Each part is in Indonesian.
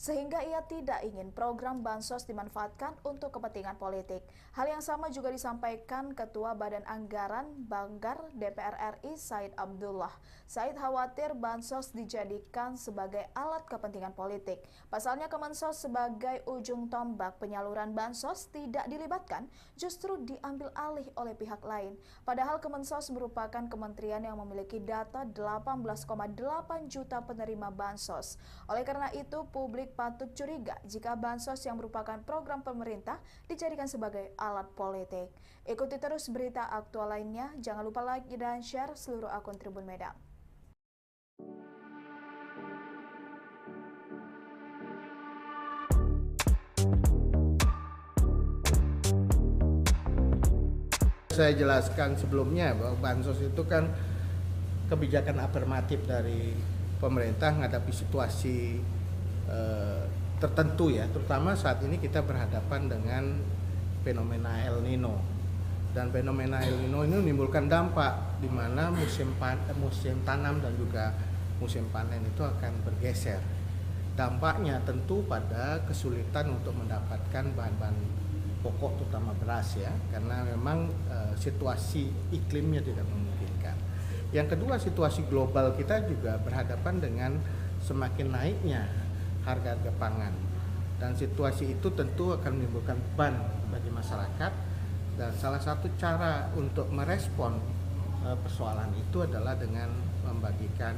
sehingga ia tidak ingin program bansos dimanfaatkan untuk kepentingan politik. Hal yang sama juga disampaikan Ketua Badan Anggaran Banggar DPR RI Said Abdullah. Said khawatir bansos dijadikan sebagai alat kepentingan politik. Pasalnya Kemensos sebagai ujung tombak penyaluran bansos tidak dilibatkan, justru diambil alih oleh pihak lain. Padahal Kemensos merupakan kementerian yang memiliki data 18,8 juta penerima bansos. Oleh karena itu, publik patut curiga jika bansos yang merupakan program pemerintah dijadikan sebagai alat politik. Ikuti terus berita aktual lainnya, jangan lupa like dan share seluruh akun Tribun Medan. Saya jelaskan sebelumnya bahwa bansos itu kan kebijakan afirmatif dari pemerintah menghadapi situasi tertentu ya, terutama saat ini kita berhadapan dengan fenomena El Nino. Dan fenomena El Nino ini menimbulkan dampak di mana musim tanam dan juga musim panen itu akan bergeser. Dampaknya tentu pada kesulitan untuk mendapatkan bahan-bahan pokok terutama beras ya, karena memang situasi iklimnya tidak memungkinkan. Yang kedua, situasi global kita juga berhadapan dengan semakin naiknya harga-harga pangan, dan situasi itu tentu akan menimbulkan beban bagi masyarakat, dan salah satu cara untuk merespon persoalan itu adalah dengan membagikan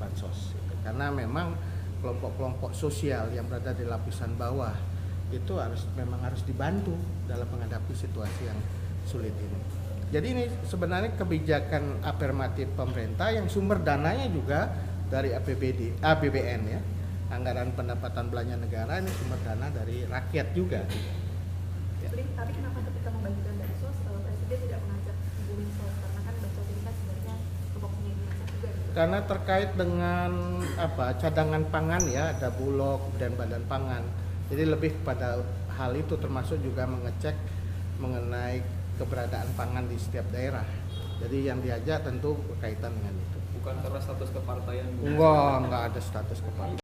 bansos, karena memang kelompok-kelompok sosial yang berada di lapisan bawah itu memang harus dibantu dalam menghadapi situasi yang sulit ini. Jadi ini sebenarnya kebijakan afirmatif pemerintah yang sumber dananya juga dari APBN ya, anggaran pendapatan belanja negara, ini sumber dana dari rakyat juga. Ya. Tapi kenapa ketika membagikan bansos Presiden tidak mengajak Bulog, karena kan bansos ini kan sebenarnya pokoknya diajak juga. Karena terkait dengan cadangan pangan ya, ada Bulog dan Badan Pangan. Jadi lebih pada hal itu, termasuk juga mengecek mengenai keberadaan pangan di setiap daerah. Jadi yang diajak tentu berkaitan dengan itu. Bukan karena status kepartaian? Enggak ada status kepartaian.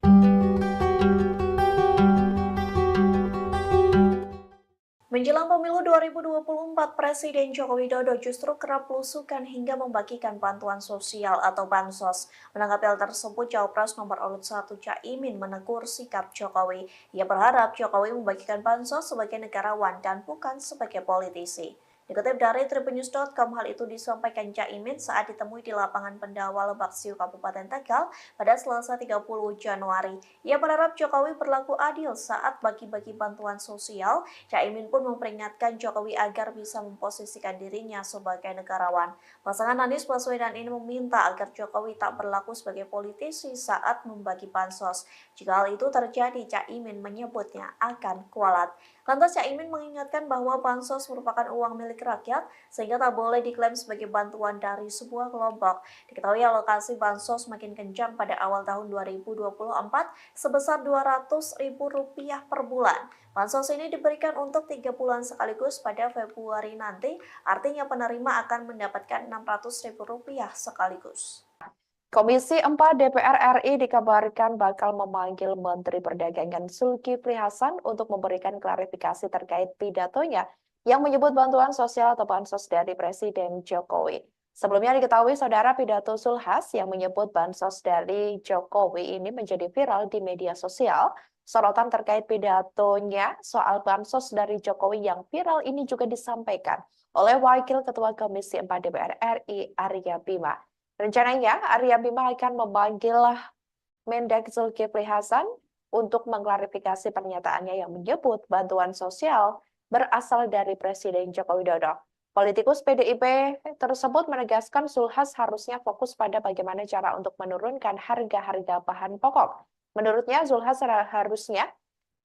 Menjelang pemilu 2024, Presiden Joko Widodo justru kerap belusukan hingga membagikan bantuan sosial atau bansos. Menanggapi hal tersebut, Cawapres nomor urut 1 Caimin menegur sikap Jokowi. Ia berharap Jokowi membagikan bansos sebagai negarawan dan bukan sebagai politisi. Dikutip dari tribunnews.com, hal itu disampaikan Caimin saat ditemui di lapangan Pendawa Lebak Siu, Kabupaten Tegal pada Selasa 30 Januari. Ia berharap Jokowi berlaku adil saat bagi-bagi bantuan sosial. Caimin pun memperingatkan Jokowi agar bisa memposisikan dirinya sebagai negarawan. Pasangan Anies Baswedan ini meminta agar Jokowi tak berlaku sebagai politisi saat membagi bansos. Jika hal itu terjadi, Caimin menyebutnya akan kualat. Lantas Caimin mengingatkan bahwa bansos merupakan uang milik rakyat sehingga tak boleh diklaim sebagai bantuan dari sebuah kelompok. Diketahui alokasi bansos makin kencang pada awal tahun 2024 sebesar Rp200.000 per bulan. Bansos ini diberikan untuk 3 bulan sekaligus pada Februari nanti, artinya penerima akan mendapatkan Rp600.000 sekaligus. Komisi 4 DPR RI dikabarkan bakal memanggil Menteri Perdagangan Zulkifli Hasan untuk memberikan klarifikasi terkait pidatonya yang menyebut bantuan sosial atau bansos dari Presiden Jokowi. Sebelumnya diketahui saudara pidato Zulhas yang menyebut bansos dari Jokowi ini menjadi viral di media sosial. Sorotan terkait pidatonya soal bansos dari Jokowi yang viral ini juga disampaikan oleh Wakil Ketua Komisi 4 DPR RI Arya Bima. Rencananya Arya Bima akan memanggil Mendak Zulkifli Hasan untuk mengklarifikasi pernyataannya yang menyebut bantuan sosial berasal dari Presiden Joko Widodo. Politikus PDIP tersebut menegaskan Zulhas harusnya fokus pada bagaimana cara untuk menurunkan harga-harga bahan pokok. Menurutnya, Zulhas harusnya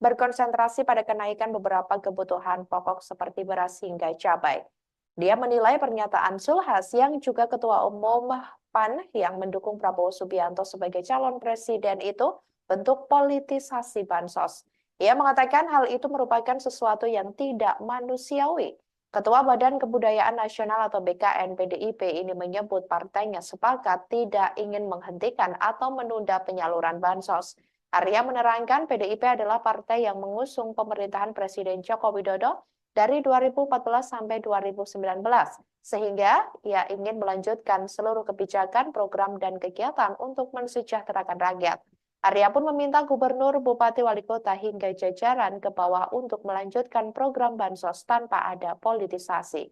berkonsentrasi pada kenaikan beberapa kebutuhan pokok seperti beras hingga cabai. Dia menilai pernyataan Zulhas yang juga Ketua Umum PAN yang mendukung Prabowo Subianto sebagai calon presiden itu bentuk politisasi bansos. Ia mengatakan hal itu merupakan sesuatu yang tidak manusiawi. Ketua Badan Kebudayaan Nasional atau BKN PDIP ini menyebut partainya sepakat tidak ingin menghentikan atau menunda penyaluran bansos. Arya menerangkan PDIP adalah partai yang mengusung pemerintahan Presiden Joko Widodo dari 2014 sampai 2019, sehingga ia ingin melanjutkan seluruh kebijakan, program, dan kegiatan untuk mensejahterakan rakyat. Arya pun meminta gubernur, bupati, wali kota, hingga jajaran ke bawah untuk melanjutkan program bansos tanpa ada politisasi.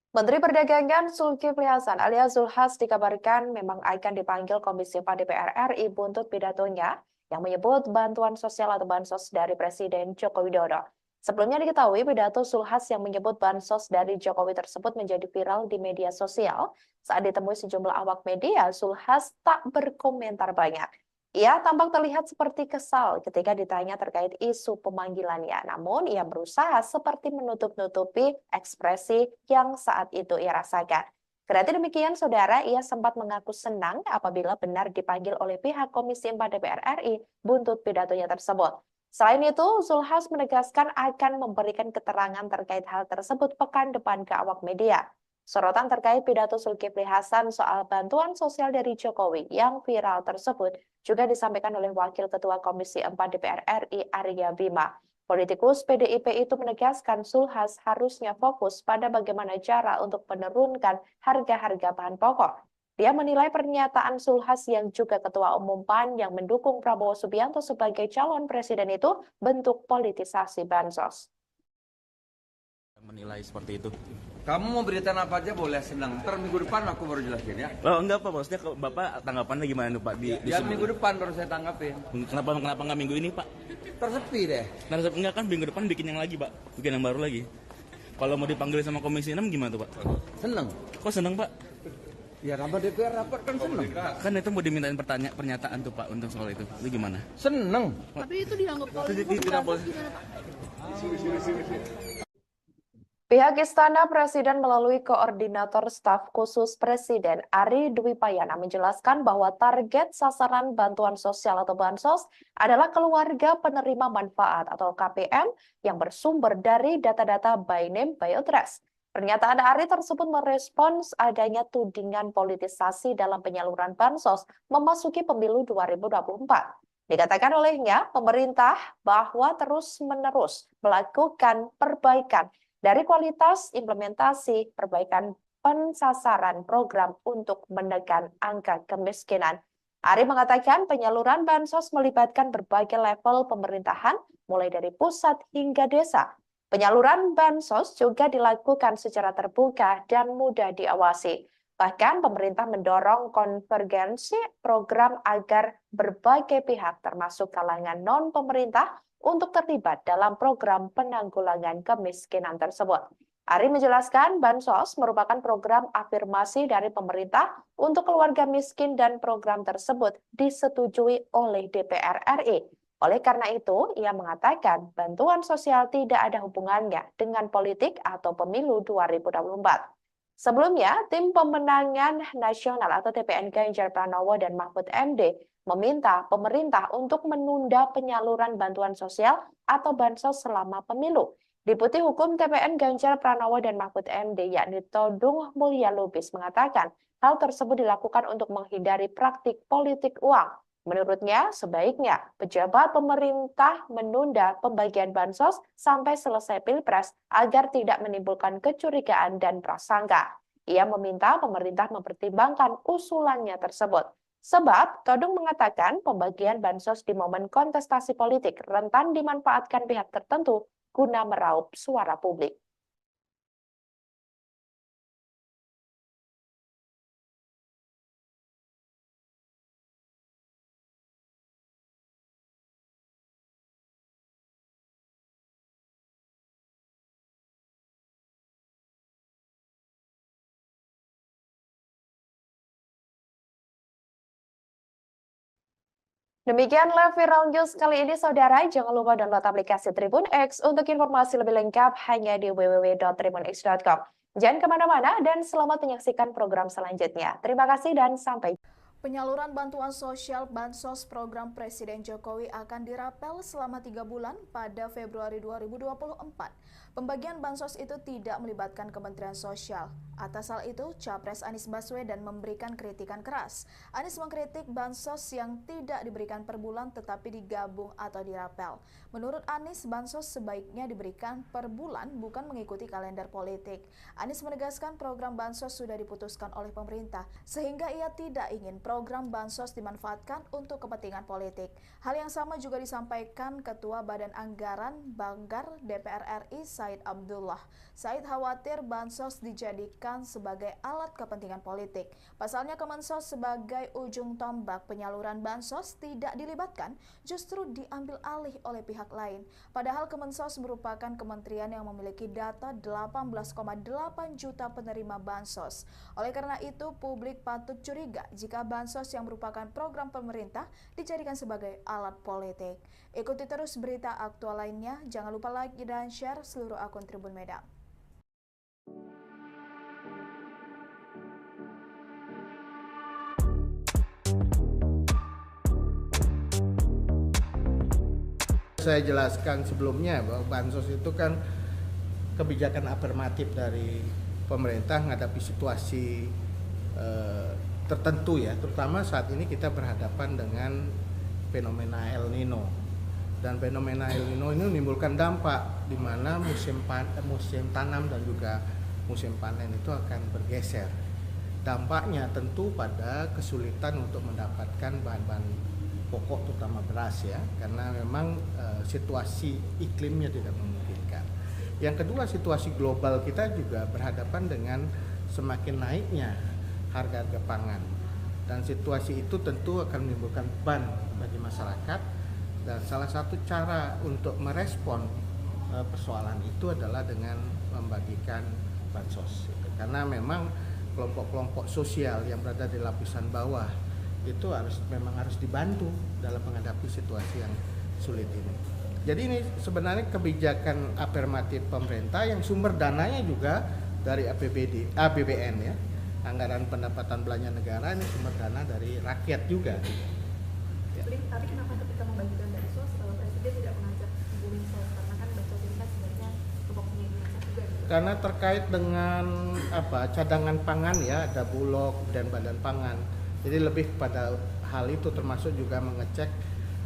Menteri Perdagangan Zulkifli Hasan alias Zulhas dikabarkan memang akan dipanggil Komisi 4 DPR RI buntut pidatonya yang menyebut bantuan sosial atau bansos dari Presiden Joko Widodo. Sebelumnya diketahui pidato Zulhas yang menyebut bansos dari Jokowi tersebut menjadi viral di media sosial. Saat ditemui sejumlah awak media, Zulhas tak berkomentar banyak. Ia tampak terlihat seperti kesal ketika ditanya terkait isu pemanggilannya. Namun, ia berusaha seperti menutup-nutupi ekspresi yang saat itu ia rasakan. Kendati demikian, saudara, ia sempat mengaku senang apabila benar dipanggil oleh pihak Komisi 4 DPR RI buntut pidatonya tersebut. Selain itu, Zulhas menegaskan akan memberikan keterangan terkait hal tersebut pekan depan ke awak media. Sorotan terkait pidato Zulkifli Hasan soal bantuan sosial dari Jokowi yang viral tersebut juga disampaikan oleh Wakil Ketua Komisi 4 DPR RI Arya Bima. Politikus PDIP itu menegaskan Zulhas harusnya fokus pada bagaimana cara untuk menurunkan harga-harga bahan pokok. Dia menilai pernyataan Zulhas yang juga Ketua Umum PAN yang mendukung Prabowo Subianto sebagai calon presiden itu bentuk politisasi bansos. Menilai seperti itu. Kamu mau beritain apa aja boleh, senang. Ntar minggu depan aku baru jelasin ya. Oh enggak Pak, maksudnya Bapak tanggapannya gimana tuh Pak? Ya minggu depan baru saya tanggapin. Kenapa nggak minggu ini Pak? Tersepi deh. Nah, enggak kan minggu depan bikin yang lagi Pak, bikin yang baru lagi. Kalau mau dipanggil sama Komisi 6 gimana tuh Pak? Seneng. Kok seneng Pak? Ya rapat DPR rapat kan seneng. Kan itu mau dimintain pernyataan tuh Pak untuk soal itu. Itu gimana? Seneng. Tapi itu dianggap politik. Pihak Istana Presiden melalui Koordinator Staf Khusus Presiden Ari Dwi Payana menjelaskan bahwa target sasaran bantuan sosial atau bansos adalah keluarga penerima manfaat atau KPM yang bersumber dari data-data by name by address. Pernyataan Ari tersebut merespons adanya tudingan politisasi dalam penyaluran bansos memasuki pemilu 2024. Dikatakan olehnya, pemerintah bahwa terus-menerus melakukan perbaikan dari kualitas implementasi perbaikan pensasaran program untuk menekan angka kemiskinan. Ari mengatakan penyaluran bansos melibatkan berbagai level pemerintahan, mulai dari pusat hingga desa. Penyaluran bansos juga dilakukan secara terbuka dan mudah diawasi. Bahkan pemerintah mendorong konvergensi program agar berbagai pihak termasuk kalangan non-pemerintah untuk terlibat dalam program penanggulangan kemiskinan tersebut. Ari menjelaskan bansos merupakan program afirmasi dari pemerintah untuk keluarga miskin dan program tersebut disetujui oleh DPR RI. Oleh karena itu, ia mengatakan bantuan sosial tidak ada hubungannya dengan politik atau pemilu 2024. Sebelumnya, Tim Pemenangan Nasional atau TPN Ganjar Pranowo dan Mahfud MD meminta pemerintah untuk menunda penyaluran bantuan sosial atau bansos selama pemilu. Deputi Hukum TPN Ganjar Pranowo dan Mahfud MD yakni Todung Mulya Lubis mengatakan hal tersebut dilakukan untuk menghindari praktik politik uang. Menurutnya, sebaiknya pejabat pemerintah menunda pembagian bansos sampai selesai Pilpres agar tidak menimbulkan kecurigaan dan prasangka. Ia meminta pemerintah mempertimbangkan usulannya tersebut. Sebab, Todung mengatakan pembagian bansos di momen kontestasi politik rentan dimanfaatkan pihak tertentu guna meraup suara publik. Demikianlah Viral News kali ini, saudara. Jangan lupa download aplikasi Tribun X untuk informasi lebih lengkap hanya di www.tribunx.com. Jangan kemana-mana dan selamat menyaksikan program selanjutnya. Terima kasih dan sampai jumpa. Penyaluran bantuan sosial Bansos program Presiden Jokowi akan dirapel selama 3 bulan pada Februari 2024. Pembagian bansos itu tidak melibatkan Kementerian Sosial. Atas hal itu, Capres Anies Baswedan memberikan kritikan keras. Anies mengkritik bansos yang tidak diberikan per bulan tetapi digabung atau dirapel. Menurut Anies, bansos sebaiknya diberikan per bulan bukan mengikuti kalender politik. Anies menegaskan program bansos sudah diputuskan oleh pemerintah sehingga ia tidak ingin program bansos dimanfaatkan untuk kepentingan politik. Hal yang sama juga disampaikan Ketua Badan Anggaran Banggar DPR RI Said Abdullah. Said khawatir bansos dijadikan sebagai alat kepentingan politik. Pasalnya Kemensos sebagai ujung tombak penyaluran bansos tidak dilibatkan, justru diambil alih oleh pihak lain. Padahal Kemensos merupakan kementerian yang memiliki data 18,8 juta penerima bansos. Oleh karena itu, publik patut curiga jika bansos yang merupakan program pemerintah dijadikan sebagai alat politik. Ikuti terus berita aktual lainnya. Jangan lupa like dan share seluruh akun Tribun Medan. Saya jelaskan sebelumnya bahwa bansos itu kan kebijakan afirmatif dari pemerintah menghadapi situasi tertentu ya, terutama saat ini kita berhadapan dengan fenomena El Nino. Dan fenomena El Nino ini menimbulkan dampak di mana musim tanam dan juga musim panen itu akan bergeser. Dampaknya tentu pada kesulitan untuk mendapatkan bahan-bahan pokok terutama beras ya, karena memang situasi iklimnya tidak memungkinkan. Yang kedua, situasi global kita juga berhadapan dengan semakin naiknya harga-harga pangan, dan situasi itu tentu akan menimbulkan beban bagi masyarakat, dan salah satu cara untuk merespon persoalan itu adalah dengan membagikan bansos, karena memang kelompok-kelompok sosial yang berada di lapisan bawah itu memang harus dibantu dalam menghadapi situasi yang sulit ini. Jadi ini sebenarnya kebijakan afirmatif pemerintah yang sumber dananya juga dari APBN ya. Anggaran pendapatan belanja negara ini sumber dana dari rakyat juga. Ya. Tapi kenapa ketika membagikan bansos Presiden tidak mengajak Bumi Sos, karena kan bansos ini kan sebenarnya kelompoknya Indonesia juga. Karena terkait dengan cadangan pangan ya, ada Bulog dan Badan Pangan. Jadi lebih pada hal itu, termasuk juga mengecek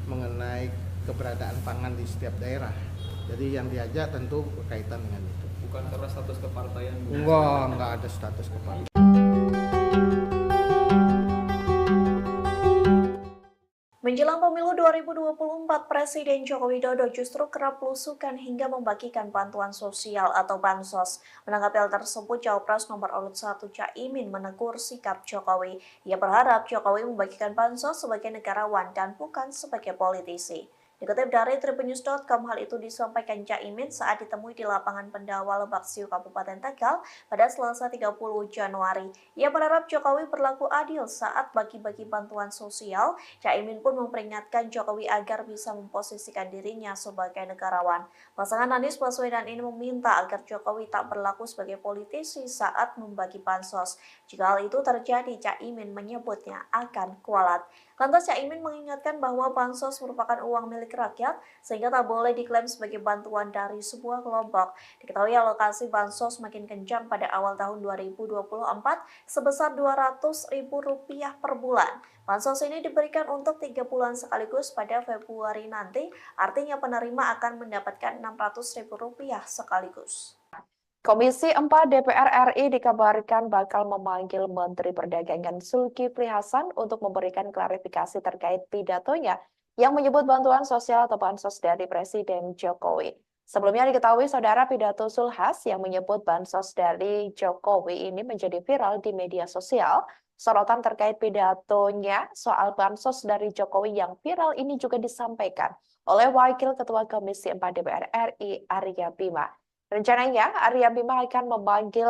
mengenai keberadaan pangan di setiap daerah. Jadi yang diajak tentu berkaitan dengan itu. Bukan karena status kepartaian. Enggak ada status kepartaian. Menjelang pemilu 2024, Presiden Joko Widodo justru kerap belusukan hingga membagikan bantuan sosial atau bansos. Menanggapi hal tersebut, Cawapres nomor urut 1 Caimin menegur sikap Jokowi. Ia berharap Jokowi membagikan bansos sebagai negarawan dan bukan sebagai politisi. Dikutip dari tribunnews.com, hal itu disampaikan Caimin saat ditemui di lapangan Pendawa Lebak Siu, Kabupaten Tegal pada Selasa 30 Januari. Ia berharap Jokowi berlaku adil saat bagi-bagi bantuan sosial. Caimin pun memperingatkan Jokowi agar bisa memposisikan dirinya sebagai negarawan. Pasangan Anies Baswedan ini meminta agar Jokowi tak berlaku sebagai politisi saat membagi bansos. Jika hal itu terjadi, Caimin menyebutnya akan kualat. Lantas Caimin mengingatkan bahwa bansos merupakan uang milik rakyat sehingga tak boleh diklaim sebagai bantuan dari sebuah kelompok. Diketahui alokasi bansos makin kencang pada awal tahun 2024 sebesar Rp200.000 per bulan. Bansos ini diberikan untuk 3 bulan sekaligus pada Februari nanti, artinya penerima akan mendapatkan Rp600.000 sekaligus. Komisi 4 DPR RI dikabarkan bakal memanggil Menteri Perdagangan Zulkifli Hasan untuk memberikan klarifikasi terkait pidatonya yang menyebut bantuan sosial atau bansos dari Presiden Jokowi. Sebelumnya diketahui saudara, pidato Zulhas yang menyebut bansos dari Jokowi ini menjadi viral di media sosial. Sorotan terkait pidatonya soal bansos dari Jokowi yang viral ini juga disampaikan oleh Wakil Ketua Komisi 4 DPR RI Arya Bima. Rencananya Arya Bima akan memanggil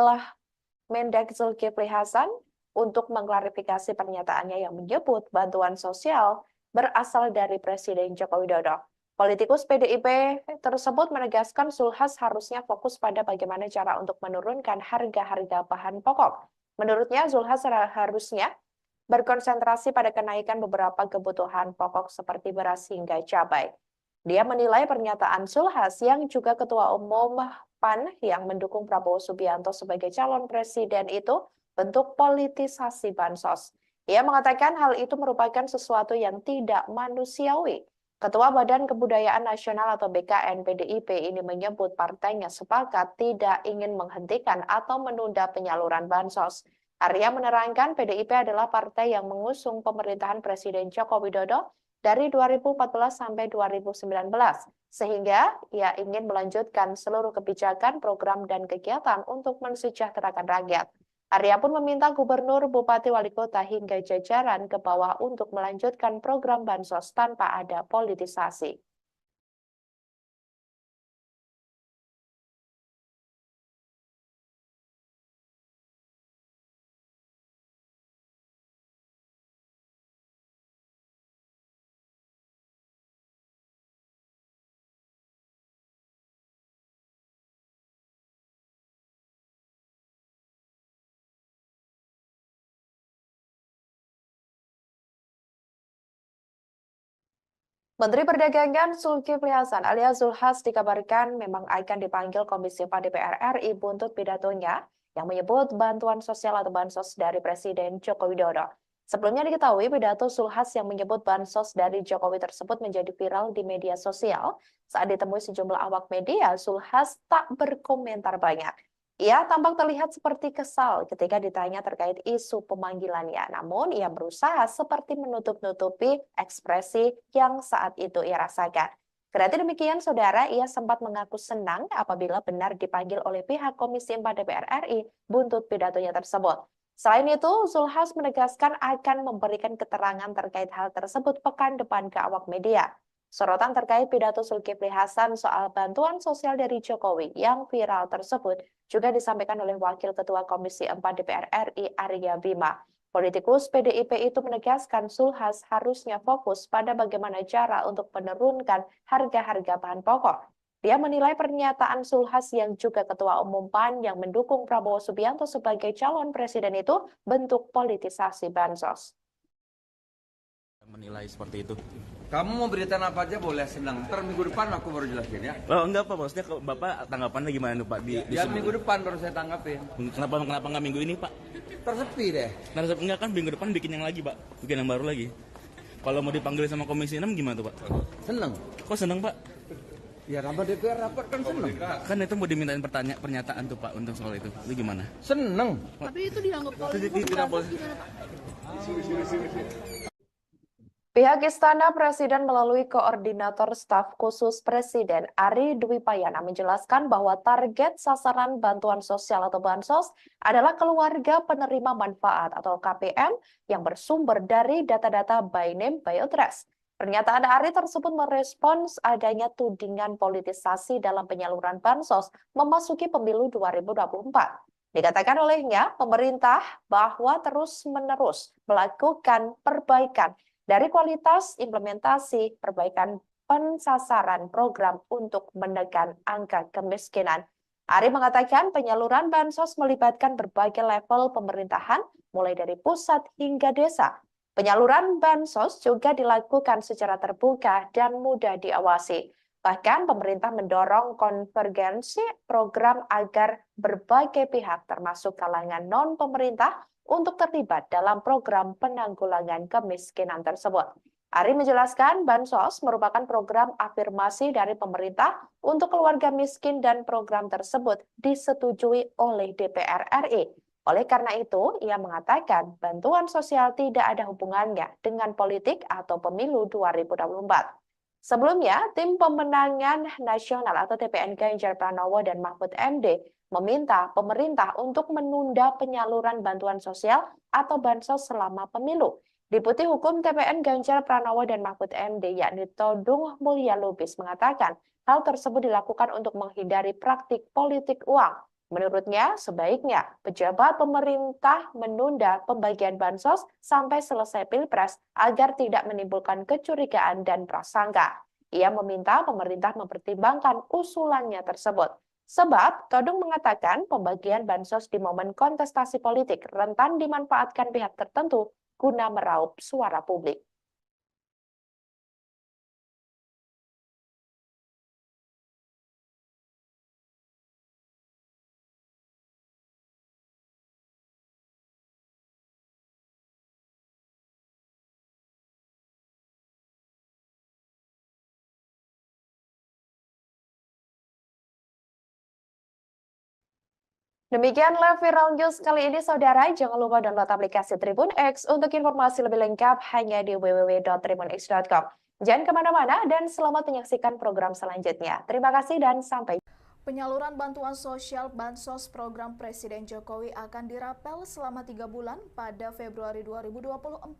Mendak Zulkifli Hasan untuk mengklarifikasi pernyataannya yang menyebut bantuan sosial berasal dari Presiden Joko Widodo. Politikus PDIP tersebut menegaskan Zulhas harusnya fokus pada bagaimana cara untuk menurunkan harga-harga bahan pokok. Menurutnya, Zulhas harusnya berkonsentrasi pada kenaikan beberapa kebutuhan pokok seperti beras hingga cabai. Dia menilai pernyataan Zulhas yang juga Ketua Umum PAN yang mendukung Prabowo Subianto sebagai calon presiden itu bentuk politisasi bansos. Ia mengatakan hal itu merupakan sesuatu yang tidak manusiawi. Ketua Badan Kebudayaan Nasional atau BKN PDIP ini menyebut partainya sepakat tidak ingin menghentikan atau menunda penyaluran bansos. Arya menerangkan PDIP adalah partai yang mengusung pemerintahan Presiden Joko Widodo dari 2014 sampai 2019, sehingga ia ingin melanjutkan seluruh kebijakan, program, dan kegiatan untuk mensejahterakan rakyat. Arya pun meminta gubernur, bupati, wali kota, hingga jajaran ke bawah untuk melanjutkan program bansos tanpa ada politisasi. Menteri Perdagangan Zulkifli Hasan alias Zulhas dikabarkan memang akan dipanggil Komisi 4 DPR RI buntut pidatonya yang menyebut bantuan sosial atau bansos dari Presiden Joko Widodo. Sebelumnya diketahui pidato Zulhas yang menyebut bansos dari Jokowi tersebut menjadi viral di media sosial. Saat ditemui sejumlah awak media, Zulhas tak berkomentar banyak. Ia tampak terlihat seperti kesal ketika ditanya terkait isu pemanggilannya. Namun, ia berusaha seperti menutup-nutupi ekspresi yang saat itu ia rasakan. Kendati demikian, saudara, ia sempat mengaku senang apabila benar dipanggil oleh pihak Komisi 4 DPR RI buntut pidatonya tersebut. Selain itu, Zulhas menegaskan akan memberikan keterangan terkait hal tersebut pekan depan ke awak media. Sorotan terkait pidato Zulkifli Hasan soal bantuan sosial dari Jokowi yang viral tersebut juga disampaikan oleh Wakil Ketua Komisi 4 DPR RI Arya Bima. Politikus PDIP itu menegaskan Zulhas harusnya fokus pada bagaimana cara untuk menurunkan harga-harga bahan pokok. Dia menilai pernyataan Zulhas yang juga Ketua Umum PAN yang mendukung Prabowo Subianto sebagai calon presiden itu bentuk politisasi bansos. Menilai seperti itu. Kamu mau beritain apa aja boleh, senang. Ntar minggu depan aku baru jelasin ya. Oh enggak Pak, maksudnya Bapak tanggapannya gimana Pak? Ya minggu depan baru saya tanggapin. Kenapa nggak minggu ini Pak? Tersepi deh. Enggak kan minggu depan bikin yang lagi Pak, bikin yang baru lagi. Kalau mau dipanggil sama Komisi 6 gimana tuh Pak? Seneng. Kok seneng Pak? Ya rapat DPR rapat kan seneng. Kan itu mau dimintain pernyataan tuh Pak untuk soal itu. Itu gimana? Seneng. Tapi itu dianggap politik. Gimana Pak? Pihak Istana Presiden melalui Koordinator Staf Khusus Presiden Ari Dwi Payana menjelaskan bahwa target sasaran bantuan sosial atau bansos adalah keluarga penerima manfaat atau KPM yang bersumber dari data-data by name by address. Pernyataan Ari tersebut merespons adanya tudingan politisasi dalam penyaluran bansos memasuki pemilu 2024. Dikatakan olehnya, pemerintah bahwa terus-menerus melakukan perbaikan dari kualitas implementasi perbaikan pensasaran program untuk menekan angka kemiskinan. Ari mengatakan penyaluran bansos melibatkan berbagai level pemerintahan, mulai dari pusat hingga desa. Penyaluran bansos juga dilakukan secara terbuka dan mudah diawasi. Bahkan pemerintah mendorong konvergensi program agar berbagai pihak termasuk kalangan non-pemerintah untuk terlibat dalam program penanggulangan kemiskinan tersebut. Ari menjelaskan bansos merupakan program afirmasi dari pemerintah untuk keluarga miskin dan program tersebut disetujui oleh DPR RI. Oleh karena itu, ia mengatakan bantuan sosial tidak ada hubungannya dengan politik atau pemilu 2024. Sebelumnya, Tim Pemenangan Nasional atau TPN Ganjar Pranowo dan Mahfud MD meminta pemerintah untuk menunda penyaluran bantuan sosial atau bansos selama pemilu. Deputi Hukum TPN Ganjar Pranowo dan Mahfud MD yakni Todung Mulya Lubis mengatakan hal tersebut dilakukan untuk menghindari praktik politik uang. Menurutnya, sebaiknya pejabat pemerintah menunda pembagian bansos sampai selesai Pilpres agar tidak menimbulkan kecurigaan dan prasangka. Ia meminta pemerintah mempertimbangkan usulannya tersebut. Sebab, Todung mengatakan pembagian bansos di momen kontestasi politik rentan dimanfaatkan pihak tertentu guna meraup suara publik. Demikian live viral news kali ini, saudara. Jangan lupa download aplikasi Tribun X untuk informasi lebih lengkap hanya di www.tribunx.com. Jangan kemana-mana dan selamat menyaksikan program selanjutnya. Terima kasih dan sampai jumpa. Penyaluran bantuan sosial Bansos program Presiden Jokowi akan dirapel selama 3 bulan pada Februari 2024.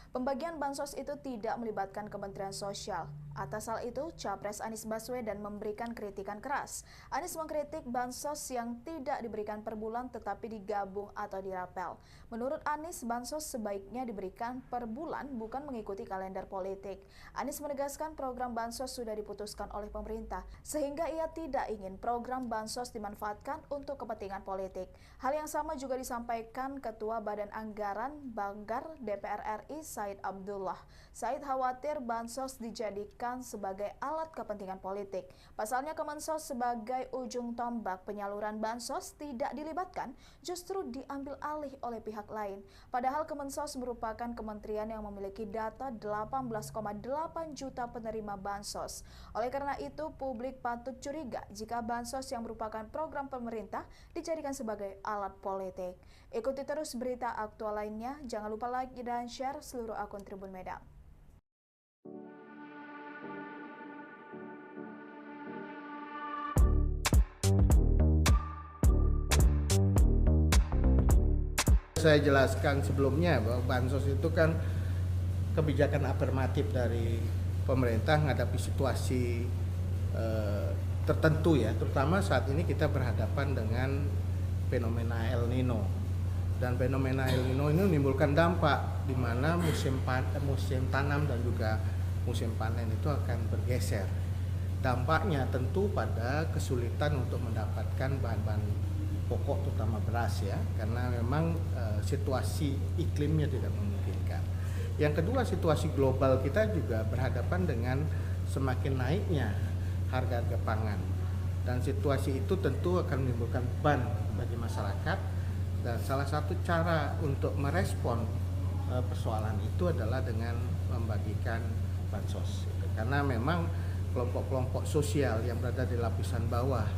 Pembagian bansos itu tidak melibatkan Kementerian Sosial. Atas hal itu, Capres Anies Baswedan memberikan kritikan keras. Anies mengkritik bansos yang tidak diberikan per bulan tetapi digabung atau dirapel. Menurut Anies, bansos sebaiknya diberikan per bulan bukan mengikuti kalender politik. Anies menegaskan program bansos sudah diputuskan oleh pemerintah sehingga ia tidak ingin program bansos dimanfaatkan untuk kepentingan politik. Hal yang sama juga disampaikan Ketua Badan Anggaran Banggar DPR RI Said Abdullah. Said khawatir bansos dijadikan sebagai alat kepentingan politik. Pasalnya Kemensos sebagai ujung tombak penyaluran bansos tidak dilibatkan, justru diambil alih oleh pihak lain. Padahal Kemensos merupakan kementerian yang memiliki data 18,8 juta penerima bansos. Oleh karena itu, publik patut curiga jika bansos yang merupakan program pemerintah dijadikan sebagai alat politik. Ikuti terus berita aktual lainnya. Jangan lupa like dan share seluruh akun Tribun Medan. Saya jelaskan sebelumnya bahwa bansos itu kan kebijakan afirmatif dari pemerintah menghadapi situasi tertentu ya, terutama saat ini kita berhadapan dengan fenomena El Nino. Dan fenomena El Nino ini menimbulkan dampak di mana musim tanam dan juga musim panen itu akan bergeser. Dampaknya tentu pada kesulitan untuk mendapatkan bahan-bahan pokok terutama beras ya, karena memang situasi iklimnya tidak memungkinkan. Yang kedua, situasi global kita juga berhadapan dengan semakin naiknya harga-harga pangan, dan situasi itu tentu akan menimbulkan beban bagi masyarakat, dan salah satu cara untuk merespon persoalan itu adalah dengan membagikan bansos, karena memang kelompok-kelompok sosial yang berada di lapisan bawah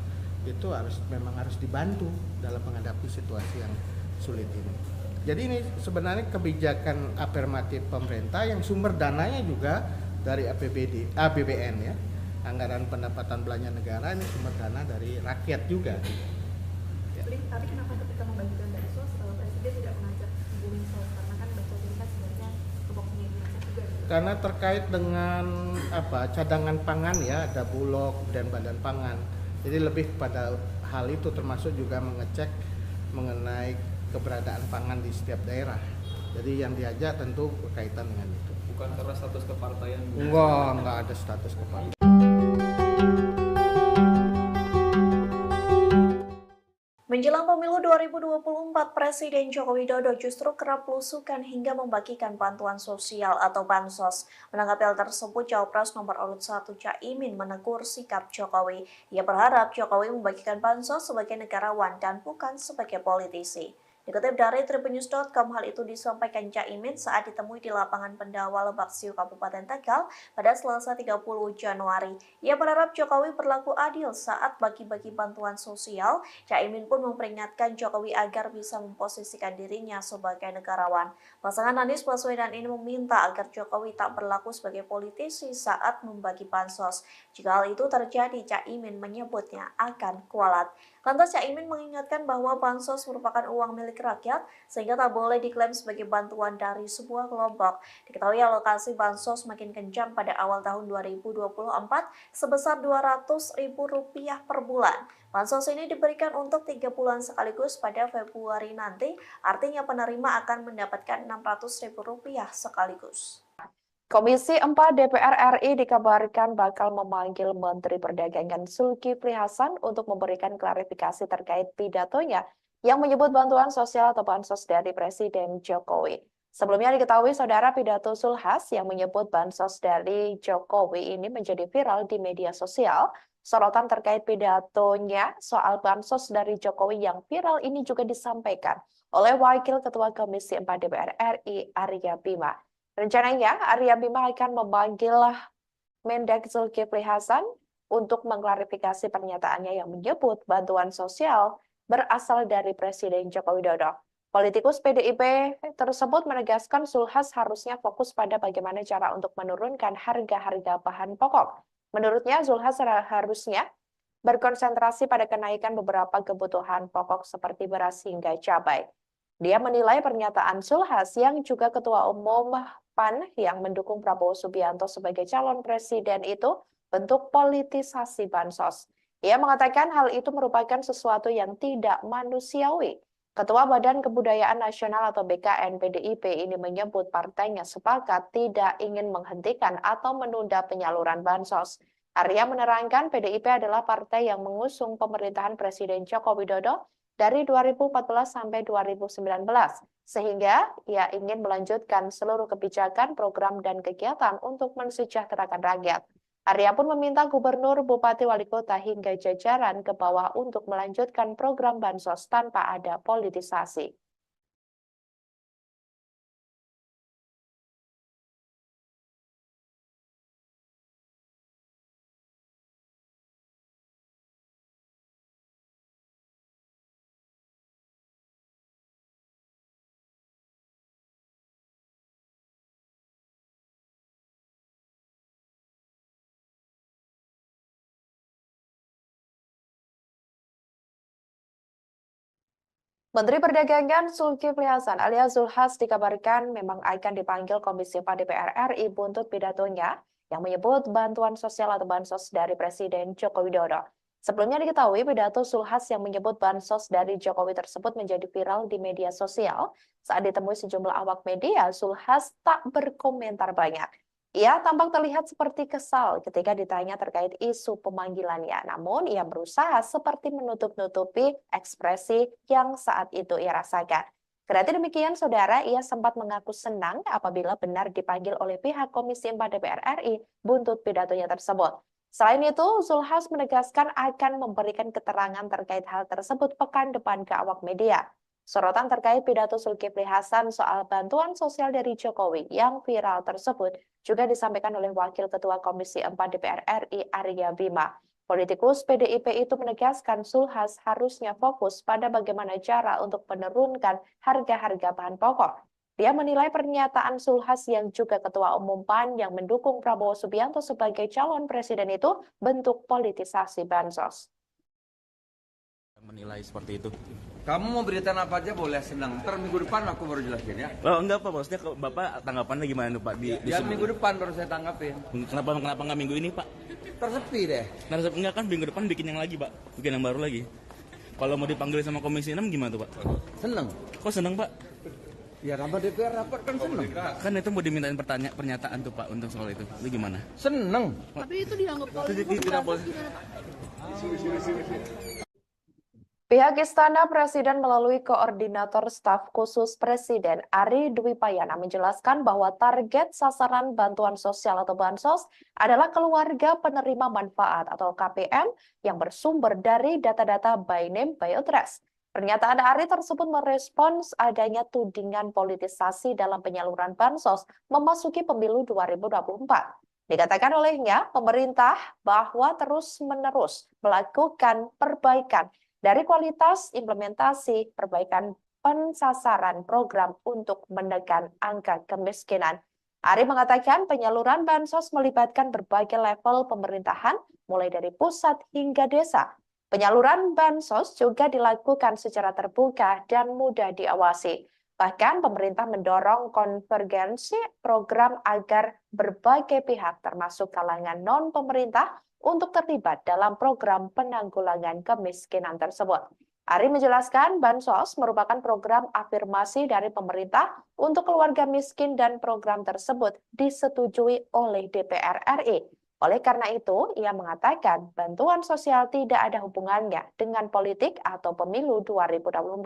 itu memang harus dibantu dalam menghadapi situasi yang sulit ini. Jadi ini sebenarnya kebijakan afirmatif pemerintah yang sumber dananya juga dari APBN ya, anggaran pendapatan belanja negara, ini sumber dana dari rakyat juga. Ya. Tapi kenapa ketika membagikan bansos Presiden tidak mengajak Ibu Mensos, karena kan bansos ini kan sebenarnya kelompoknya juga. Karena terkait dengan cadangan pangan ya, ada Bulog dan Badan Pangan. Jadi lebih pada hal itu, termasuk juga mengecek mengenai keberadaan pangan di setiap daerah. Jadi yang diajak tentu berkaitan dengan itu. Bukan karena status kepartaian. Enggak ada status kepartaian. Menjelang pemilu 2024, Presiden Joko Widodo justru kerap belusukan hingga membagikan bantuan sosial atau bansos. Menanggapi hal tersebut, Cawapres nomor urut 1 Caimin menegur sikap Jokowi. Ia berharap Jokowi membagikan bansos sebagai negarawan dan bukan sebagai politisi. Dikutip dari tribunnews.com, hal itu disampaikan Caimin saat ditemui di lapangan Pendawa Lebak-Siu, Kabupaten Tegal pada Selasa 30 Januari. Ia berharap Jokowi berlaku adil saat bagi-bagi bantuan sosial. Caimin pun memperingatkan Jokowi agar bisa memposisikan dirinya sebagai negarawan. Pasangan Anies Baswedan ini meminta agar Jokowi tak berlaku sebagai politisi saat membagi bansos. Jika hal itu terjadi, Caimin menyebutnya akan kualat. Lantas Caimin mengingatkan bahwa bansos merupakan uang milik rakyat sehingga tak boleh diklaim sebagai bantuan dari sebuah kelompok. Diketahui alokasi bansos makin kencang pada awal tahun 2024 sebesar Rp200.000 per bulan. Bansos ini diberikan untuk 3 bulan sekaligus pada Februari nanti, artinya penerima akan mendapatkan Rp600.000 sekaligus. Komisi 4 DPR RI dikabarkan bakal memanggil Menteri Perdagangan Zulkifli Hasan untuk memberikan klarifikasi terkait pidatonya yang menyebut bantuan sosial atau bansos dari Presiden Jokowi. Sebelumnya diketahui saudara pidato Zulhas yang menyebut bansos dari Jokowi ini menjadi viral di media sosial. Sorotan terkait pidatonya soal bansos dari Jokowi yang viral ini juga disampaikan oleh Wakil Ketua Komisi 4 DPR RI Arya Bima. Rencananya, Arya Bima akan memanggil Mendak Zulkifli Hasan untuk mengklarifikasi pernyataannya yang menyebut bantuan sosial berasal dari Presiden Joko Widodo. Politikus PDIP tersebut menegaskan Zulhas harusnya fokus pada bagaimana cara untuk menurunkan harga-harga bahan pokok. Menurutnya, Zulhas harusnya berkonsentrasi pada kenaikan beberapa kebutuhan pokok seperti beras hingga cabai. Dia menilai pernyataan Zulhas yang juga Ketua Umum PAN yang mendukung Prabowo Subianto sebagai calon presiden itu bentuk politisasi bansos. Ia mengatakan hal itu merupakan sesuatu yang tidak manusiawi. Ketua Badan Kebudayaan Nasional atau BKN PDIP ini menyebut partainya sepakat tidak ingin menghentikan atau menunda penyaluran bansos. Arya menerangkan PDIP adalah partai yang mengusung pemerintahan Presiden Joko Widodo dari 2014 sampai 2019, sehingga ia ingin melanjutkan seluruh kebijakan, program, dan kegiatan untuk mensejahterakan rakyat. Arya pun meminta gubernur, bupati, wali kota, hingga jajaran ke bawah untuk melanjutkan program bansos tanpa ada politisasi. Menteri Perdagangan Zulkifli Hasan alias Zulhas dikabarkan memang akan dipanggil Komisi 4 DPR RI buntut pidatonya yang menyebut bantuan sosial atau bansos dari Presiden Joko Widodo. Sebelumnya diketahui pidato Zulhas yang menyebut bansos dari Jokowi tersebut menjadi viral di media sosial. Saat ditemui sejumlah awak media, Zulhas tak berkomentar banyak. Ia tampak terlihat seperti kesal ketika ditanya terkait isu pemanggilannya. Namun, ia berusaha seperti menutup-nutupi ekspresi yang saat itu ia rasakan. Kendati demikian, saudara, ia sempat mengaku senang apabila benar dipanggil oleh pihak Komisi 4 DPR RI buntut pidatonya tersebut. Selain itu, Zulhas menegaskan akan memberikan keterangan terkait hal tersebut pekan depan ke awak media. Sorotan terkait pidato Zulkifli Hasan soal bantuan sosial dari Jokowi yang viral tersebut juga disampaikan oleh Wakil Ketua Komisi 4 DPR RI Arya Bima. Politikus PDIP itu menegaskan Zulhas harusnya fokus pada bagaimana cara untuk menurunkan harga-harga bahan pokok. Dia menilai pernyataan Zulhas yang juga Ketua Umum PAN yang mendukung Prabowo Subianto sebagai calon presiden itu bentuk politisasi bansos. Menilai seperti itu. Kamu mau beritain apa aja boleh, senang. Ntar minggu depan aku baru jelasin ya. Oh enggak Pak, maksudnya Bapak tanggapannya gimana Pak? Ya minggu depan baru saya tanggapin. Kenapa nggak minggu ini Pak? Tersepi deh. Enggak kan minggu depan bikin yang lagi Pak, bikin yang baru lagi. Kalau mau dipanggil sama Komisi 6 gimana tuh Pak? Seneng. Kok seneng Pak? Ya rapat DPR rapat kan seneng. Kan itu mau dimintain pernyataan tuh Pak untuk soal itu. Itu gimana? Seneng. Tapi itu dianggap Tidak boleh. gimana Pak? Pihak Istana Presiden melalui Koordinator Staf Khusus Presiden Ari Dwi Payana menjelaskan bahwa target sasaran bantuan sosial atau bansos adalah keluarga penerima manfaat atau KPM yang bersumber dari data-data by name by address. Pernyataan Ari tersebut merespons adanya tudingan politisasi dalam penyaluran bansos memasuki pemilu 2024. Dikatakan olehnya, pemerintah bahwa terus-menerus melakukan perbaikan dari kualitas implementasi perbaikan pensasaran program untuk menekan angka kemiskinan. Ari mengatakan penyaluran bansos melibatkan berbagai level pemerintahan, mulai dari pusat hingga desa. Penyaluran bansos juga dilakukan secara terbuka dan mudah diawasi. Bahkan pemerintah mendorong konvergensi program agar berbagai pihak termasuk kalangan non-pemerintah untuk terlibat dalam program penanggulangan kemiskinan tersebut. Ari menjelaskan bansos merupakan program afirmasi dari pemerintah untuk keluarga miskin dan program tersebut disetujui oleh DPR RI. Oleh karena itu, ia mengatakan bantuan sosial tidak ada hubungannya dengan politik atau pemilu 2024.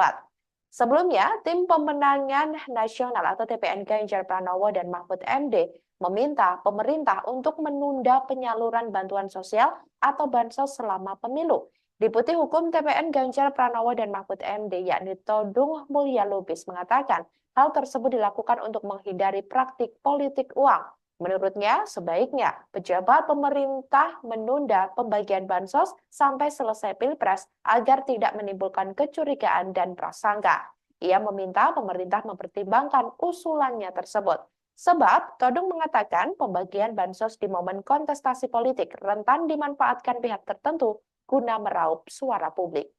Sebelumnya, Tim Pemenangan Nasional atau TPN Ganjar Pranowo dan Mahfud MD meminta pemerintah untuk menunda penyaluran bantuan sosial atau bansos selama pemilu. Deputi Hukum TPN Ganjar Pranowo dan Mahfud MD yakni Todung Mulya Lubis mengatakan hal tersebut dilakukan untuk menghindari praktik politik uang. Menurutnya, sebaiknya pejabat pemerintah menunda pembagian bansos sampai selesai Pilpres agar tidak menimbulkan kecurigaan dan prasangka. Ia meminta pemerintah mempertimbangkan usulannya tersebut. Sebab, Todung mengatakan pembagian bansos di momen kontestasi politik rentan dimanfaatkan pihak tertentu guna meraup suara publik.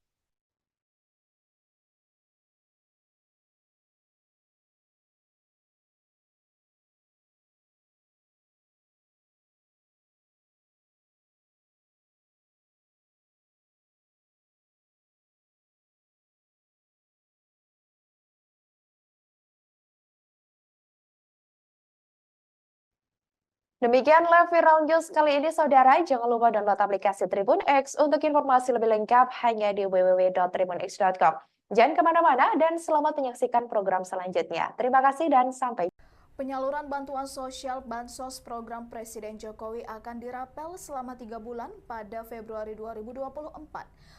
Demikianlah Viral News kali ini, saudara. Jangan lupa download aplikasi Tribun X untuk informasi lebih lengkap hanya di www.tribunx.com. Jangan kemana-mana dan selamat menyaksikan program selanjutnya. Terima kasih dan sampai jumpa. Penyaluran bantuan sosial Bansos program Presiden Jokowi akan dirapel selama 3 bulan pada Februari 2024.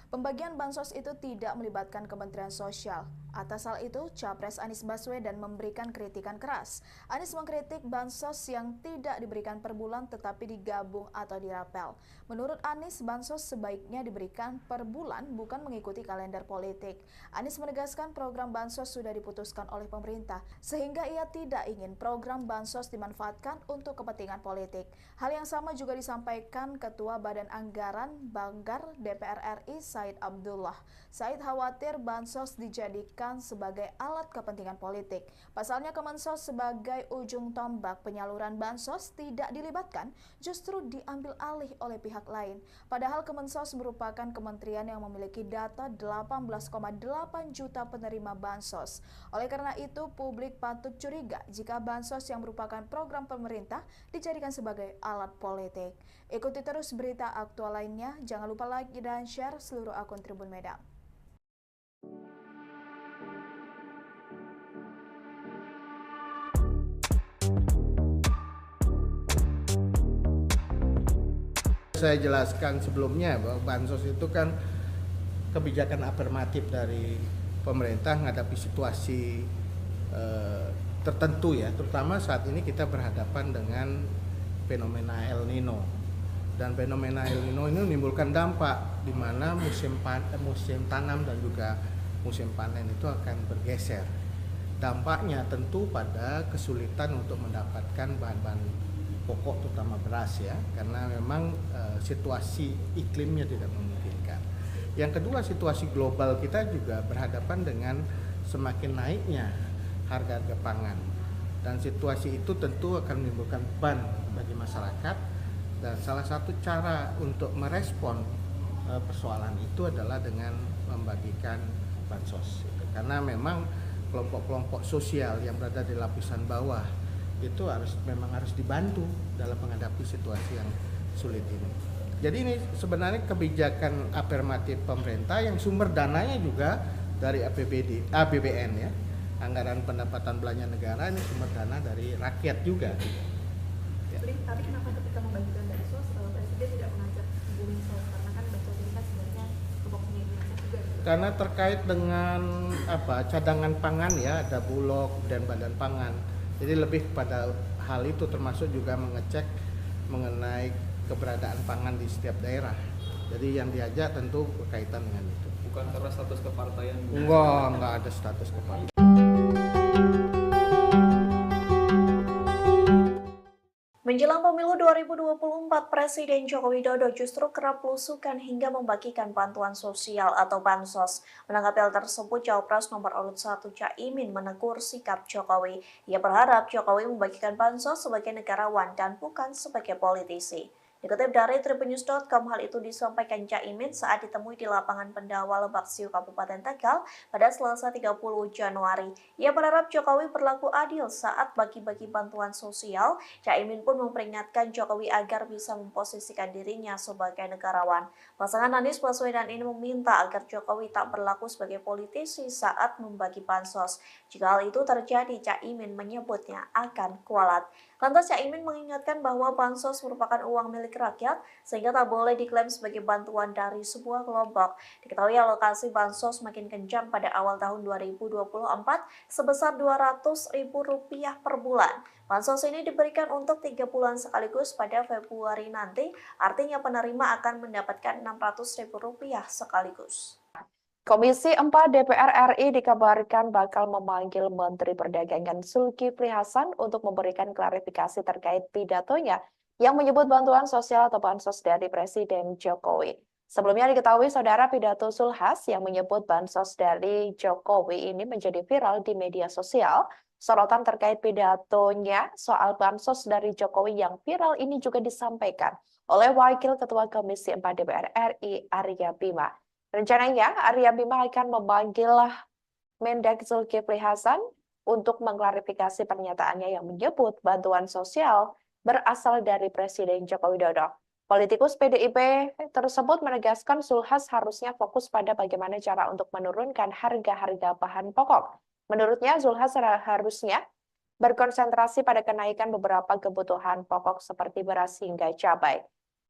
Pembagian bansos itu tidak melibatkan Kementerian Sosial. Atas hal itu, Capres Anies Baswedan memberikan kritikan keras. Anies mengkritik bansos yang tidak diberikan per bulan tetapi digabung atau dirapel. Menurut Anies, bansos sebaiknya diberikan per bulan bukan mengikuti kalender politik. Anies menegaskan program bansos sudah diputuskan oleh pemerintah sehingga ia tidak ingin program bansos dimanfaatkan untuk kepentingan politik. Hal yang sama juga disampaikan Ketua Badan Anggaran Banggar DPR RI Said Abdullah. Said khawatir bansos dijadikan sebagai alat kepentingan politik. Pasalnya Kemensos sebagai ujung tombak penyaluran bansos tidak dilibatkan, justru diambil alih oleh pihak lain. Padahal Kemensos merupakan kementerian yang memiliki data 18,8 juta penerima bansos. Oleh karena itu, publik patut curiga jika bansos yang merupakan program pemerintah dijadikan sebagai alat politik. Ikuti terus berita aktual lainnya. Jangan lupa like dan share seluruh akun Tribun Medan. Saya jelaskan sebelumnya bahwa bansos itu kan kebijakan afirmatif dari pemerintah menghadapi situasi tertentu ya, terutama saat ini kita berhadapan dengan fenomena El Nino. Dan fenomena El Nino ini menimbulkan dampak di mana musim tanam dan juga musim panen itu akan bergeser. Dampaknya tentu pada kesulitan untuk mendapatkan bahan-bahan pokok terutama beras ya, karena memang situasi iklimnya tidak memungkinkan. Yang kedua, situasi global kita juga berhadapan dengan semakin naiknya harga-harga pangan, dan situasi itu tentu akan menimbulkan beban bagi masyarakat, dan salah satu cara untuk merespon persoalan itu adalah dengan membagikan bansos, karena memang kelompok-kelompok sosial yang berada di lapisan bawah itu memang harus dibantu dalam menghadapi situasi yang sulit ini. Jadi ini sebenarnya kebijakan afirmatif pemerintah yang sumber dananya juga dari APBN ya, anggaran pendapatan belanja negara, ini sumber dana dari rakyat juga. Ya. Tapi kenapa ketika membagikan bansos Presiden tidak mengajak Ibu Mensos, karena kan bansos ini kan sebenarnya kelompoknya juga. Karena terkait dengan cadangan pangan ya, ada Bulog dan Badan Pangan. Jadi lebih pada hal itu, termasuk juga mengecek mengenai keberadaan pangan di setiap daerah. Jadi yang diajak tentu berkaitan dengan itu. Bukan karena status kepartaian? Enggak ada status kepartaian. Menjelang pemilu 2024, Presiden Joko Widodo justru kerap belusukan hingga membagikan bantuan sosial atau bansos. Menanggapi hal tersebut, Cawapres nomor urut 1 Caimin menegur sikap Jokowi. Ia berharap Jokowi membagikan bansos sebagai negarawan dan bukan sebagai politisi. Dikutip dari tribunnews.com, hal itu disampaikan Caimin saat ditemui di lapangan Pendawa Lebak Siu, Kabupaten Tegal pada Selasa 30 Januari. Ia berharap Jokowi berlaku adil saat bagi-bagi bantuan sosial. Caimin pun memperingatkan Jokowi agar bisa memposisikan dirinya sebagai negarawan. Pasangan Anies Baswedan ini meminta agar Jokowi tak berlaku sebagai politisi saat membagi bansos. Jika hal itu terjadi, Caimin menyebutnya akan kualat. Lantas Caimin mengingatkan bahwa bansos merupakan uang milik rakyat sehingga tak boleh diklaim sebagai bantuan dari sebuah kelompok. Diketahui alokasi bansos makin kencang pada awal tahun 2024 sebesar Rp200.000 per bulan. Bansos ini diberikan untuk 3 bulan sekaligus pada Februari nanti, artinya penerima akan mendapatkan Rp600.000 sekaligus. Komisi 4 DPR RI dikabarkan bakal memanggil Menteri Perdagangan Zulkifli Hasan untuk memberikan klarifikasi terkait pidatonya yang menyebut bantuan sosial atau bansos dari Presiden Jokowi. Sebelumnya diketahui saudara pidato Zulhas yang menyebut bansos dari Jokowi ini menjadi viral di media sosial. Sorotan terkait pidatonya soal bansos dari Jokowi yang viral ini juga disampaikan oleh Wakil Ketua Komisi 4 DPR RI Arya Bima. Rencananya, Arya Bima akan memanggil Mendak Zulkifli Hasan untuk mengklarifikasi pernyataannya yang menyebut bantuan sosial berasal dari Presiden Joko Widodo. Politikus PDIP tersebut menegaskan Zulhas harusnya fokus pada bagaimana cara untuk menurunkan harga-harga bahan pokok. Menurutnya, Zulhas harusnya berkonsentrasi pada kenaikan beberapa kebutuhan pokok seperti beras hingga cabai.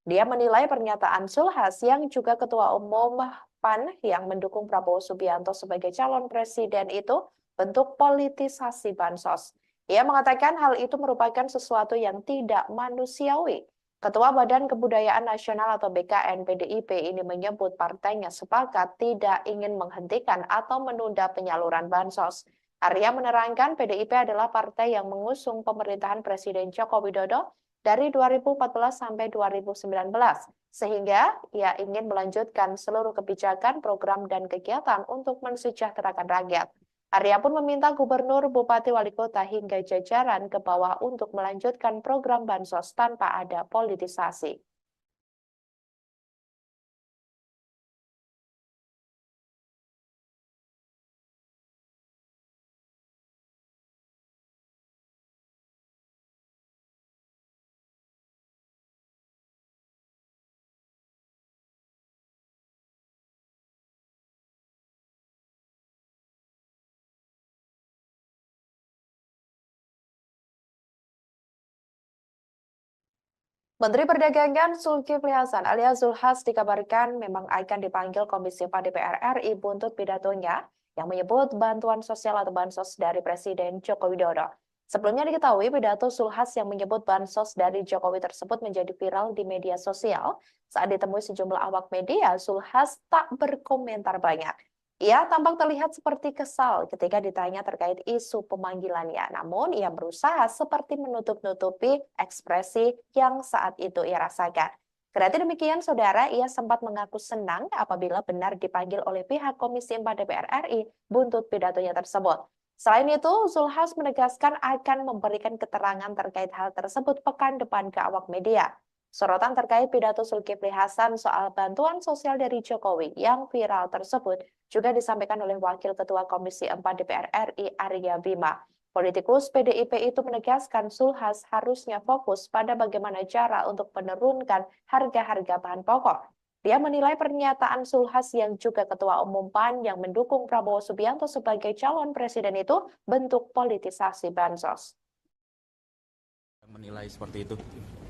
Dia menilai pernyataan Zulhas yang juga Ketua Umum PAN yang mendukung Prabowo Subianto sebagai calon presiden itu bentuk politisasi bansos. Ia mengatakan hal itu merupakan sesuatu yang tidak manusiawi. Ketua Badan Kebudayaan Nasional atau BKN PDIP ini menyebut partainya sepakat tidak ingin menghentikan atau menunda penyaluran bansos. Arya menerangkan PDIP adalah partai yang mengusung pemerintahan Presiden Joko Widodo dari 2014 sampai 2019, sehingga ia ingin melanjutkan seluruh kebijakan, program, dan kegiatan untuk mensejahterakan rakyat. Arya pun meminta gubernur, bupati, wali kota, hingga jajaran ke bawah untuk melanjutkan program bansos tanpa ada politisasi. Menteri Perdagangan Zulkifli Hasan alias Zulhas dikabarkan memang akan dipanggil Komisi 4 DPR RI buntut pidatonya yang menyebut bantuan sosial atau bansos dari Presiden Joko Widodo. Sebelumnya diketahui pidato Zulhas yang menyebut bansos dari Jokowi tersebut menjadi viral di media sosial. Saat ditemui sejumlah awak media, Zulhas tak berkomentar banyak. Ia tampak terlihat seperti kesal ketika ditanya terkait isu pemanggilannya. Namun, ia berusaha seperti menutup-nutupi ekspresi yang saat itu ia rasakan. Kendati demikian, saudara, ia sempat mengaku senang apabila benar dipanggil oleh pihak Komisi 4 DPR RI buntut pidatonya tersebut. Selain itu, Zulhas menegaskan akan memberikan keterangan terkait hal tersebut pekan depan ke awak media. Sorotan terkait pidato Zulkifli Hasan soal bantuan sosial dari Jokowi yang viral tersebut juga disampaikan oleh Wakil Ketua Komisi 4 DPR RI Arya Bima. Politikus PDIP itu menegaskan Zulhas harusnya fokus pada bagaimana cara untuk menurunkan harga-harga bahan pokok. Dia menilai pernyataan Zulhas yang juga Ketua Umum PAN yang mendukung Prabowo Subianto sebagai calon presiden itu bentuk politisasi bansos. Menilai seperti itu.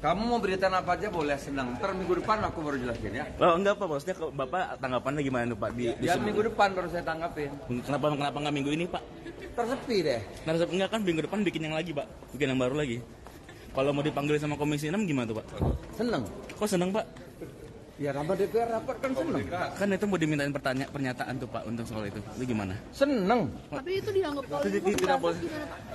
Kamu mau beritain apa aja boleh, senang. Ntar minggu depan aku baru jelasin ya. Oh enggak Pak, maksudnya Bapak tanggapannya gimana Pak? Ya minggu depan baru saya tanggapin. Kenapa nggak minggu ini Pak? Tersepi deh. Enggak kan minggu depan bikin yang lagi Pak, bikin yang baru lagi. Kalau mau dipanggil sama Komisi 6 gimana tuh Pak? Seneng. Kok seneng Pak? Ya rapat DPR rapat kan seneng. Kan itu mau dimintain pernyataan tuh Pak untuk soal itu. Itu gimana? Seneng. Tapi itu dianggap politik. Tidak boleh. Gimana Pak?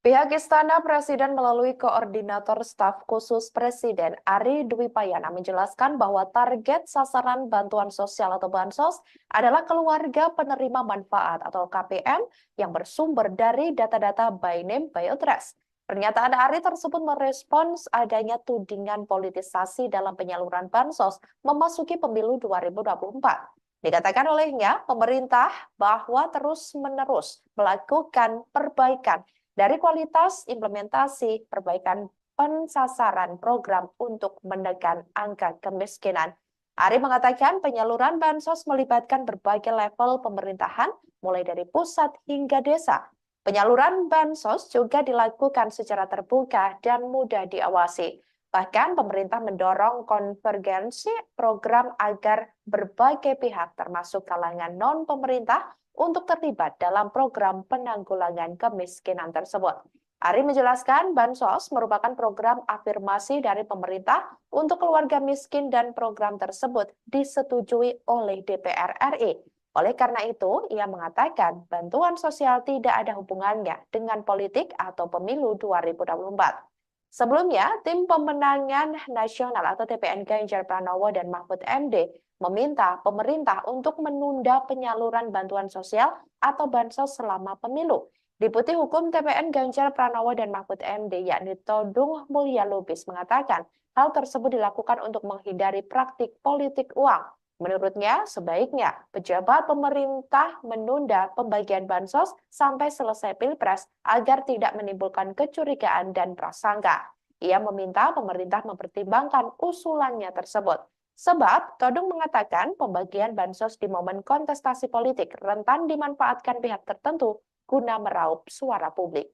Pihak Istana Presiden melalui Koordinator Staf Khusus Presiden Ari Dwi Payana menjelaskan bahwa target sasaran bantuan sosial atau bansos adalah keluarga penerima manfaat atau KPM yang bersumber dari data-data by name by address. Pernyataan Ari tersebut merespons adanya tudingan politisasi dalam penyaluran bansos memasuki pemilu 2024. Dikatakan olehnya, pemerintah bahwa terus-menerus melakukan perbaikan dari kualitas implementasi perbaikan pensasaran program untuk menekan angka kemiskinan. Ari mengatakan penyaluran bansos melibatkan berbagai level pemerintahan, mulai dari pusat hingga desa. Penyaluran bansos juga dilakukan secara terbuka dan mudah diawasi. Bahkan pemerintah mendorong konvergensi program agar berbagai pihak termasuk kalangan non-pemerintah untuk terlibat dalam program penanggulangan kemiskinan tersebut. Ari menjelaskan bansos merupakan program afirmasi dari pemerintah untuk keluarga miskin dan program tersebut disetujui oleh DPR RI. Oleh karena itu, ia mengatakan bantuan sosial tidak ada hubungannya dengan politik atau pemilu 2024. Sebelumnya, Tim Pemenangan Nasional atau TPN Ganjar Pranowo dan Mahfud MD meminta pemerintah untuk menunda penyaluran bantuan sosial atau bansos selama pemilu. Deputi Hukum TPN Ganjar Pranowo dan Mahfud MD yakni Todung Mulya Lubis mengatakan hal tersebut dilakukan untuk menghindari praktik politik uang. Menurutnya, sebaiknya pejabat pemerintah menunda pembagian bansos sampai selesai Pilpres agar tidak menimbulkan kecurigaan dan prasangka. Ia meminta pemerintah mempertimbangkan usulannya tersebut. Sebab, Todung mengatakan pembagian bansos di momen kontestasi politik rentan dimanfaatkan pihak tertentu guna meraup suara publik.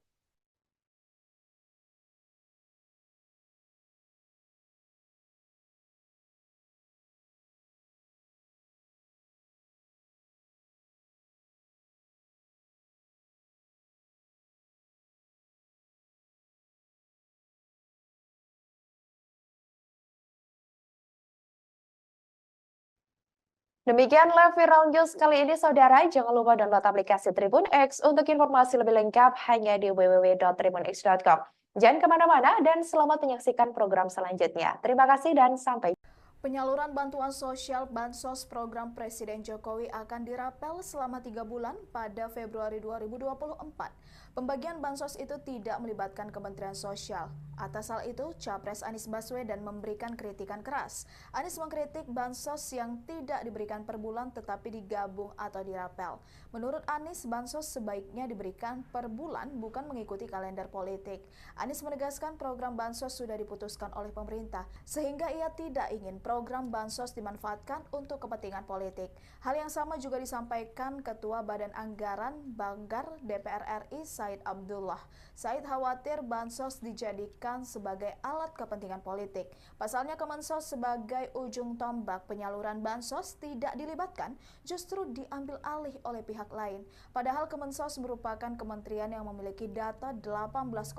Demikianlah Viral News kali ini, saudara. Jangan lupa download aplikasi Tribun X untuk informasi lebih lengkap hanya di www.tribunx.com. Jangan kemana-mana dan selamat menyaksikan program selanjutnya. Terima kasih dan sampai jumpa. Penyaluran bantuan sosial Bansos program Presiden Jokowi akan dirapel selama 3 bulan pada Februari 2024. Pembagian bansos itu tidak melibatkan Kementerian Sosial. Atas hal itu, Capres Anies Baswedan memberikan kritikan keras. Anies mengkritik bansos yang tidak diberikan per bulan tetapi digabung atau dirapel. Menurut Anies, bansos sebaiknya diberikan per bulan bukan mengikuti kalender politik. Anies menegaskan program bansos sudah diputuskan oleh pemerintah sehingga ia tidak ingin program bansos dimanfaatkan untuk kepentingan politik. Hal yang sama juga disampaikan Ketua Badan Anggaran Banggar DPR RI Said Abdullah. Said khawatir bansos dijadikan sebagai alat kepentingan politik. Pasalnya Kemensos sebagai ujung tombak penyaluran bansos tidak dilibatkan, justru diambil alih oleh pihak lain. Padahal Kemensos merupakan kementerian yang memiliki data 18,8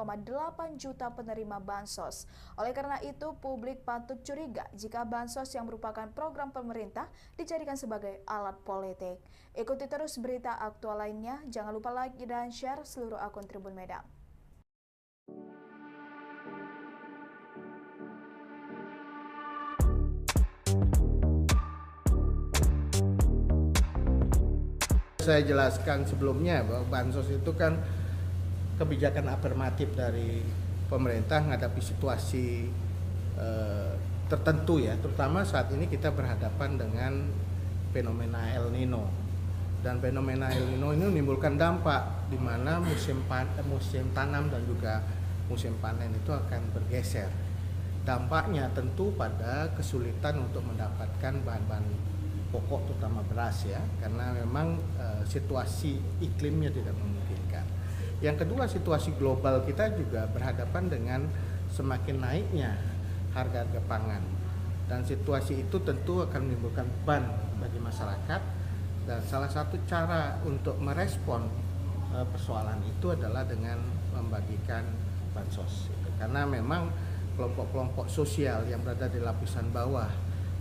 juta penerima bansos. Oleh karena itu, publik patut curiga jika bansos yang merupakan program pemerintah dijadikan sebagai alat politik. Ikuti terus berita aktual lainnya. Jangan lupa like dan share seluruh akun Tribun Medan. Saya jelaskan sebelumnya bahwa bansos itu kan kebijakan afirmatif dari pemerintah menghadapi situasi tertentu ya, terutama saat ini kita berhadapan dengan fenomena El Nino. Dan fenomena El Nino ini menimbulkan dampak di mana musim tanam dan juga musim panen itu akan bergeser. Dampaknya tentu pada kesulitan untuk mendapatkan bahan-bahan pokok terutama beras ya, karena memang situasi iklimnya tidak memungkinkan. Yang kedua, situasi global kita juga berhadapan dengan semakin naiknya harga-harga pangan, dan situasi itu tentu akan menimbulkan beban bagi masyarakat, dan salah satu cara untuk merespon persoalan itu adalah dengan membagikan bansos, karena memang kelompok-kelompok sosial yang berada di lapisan bawah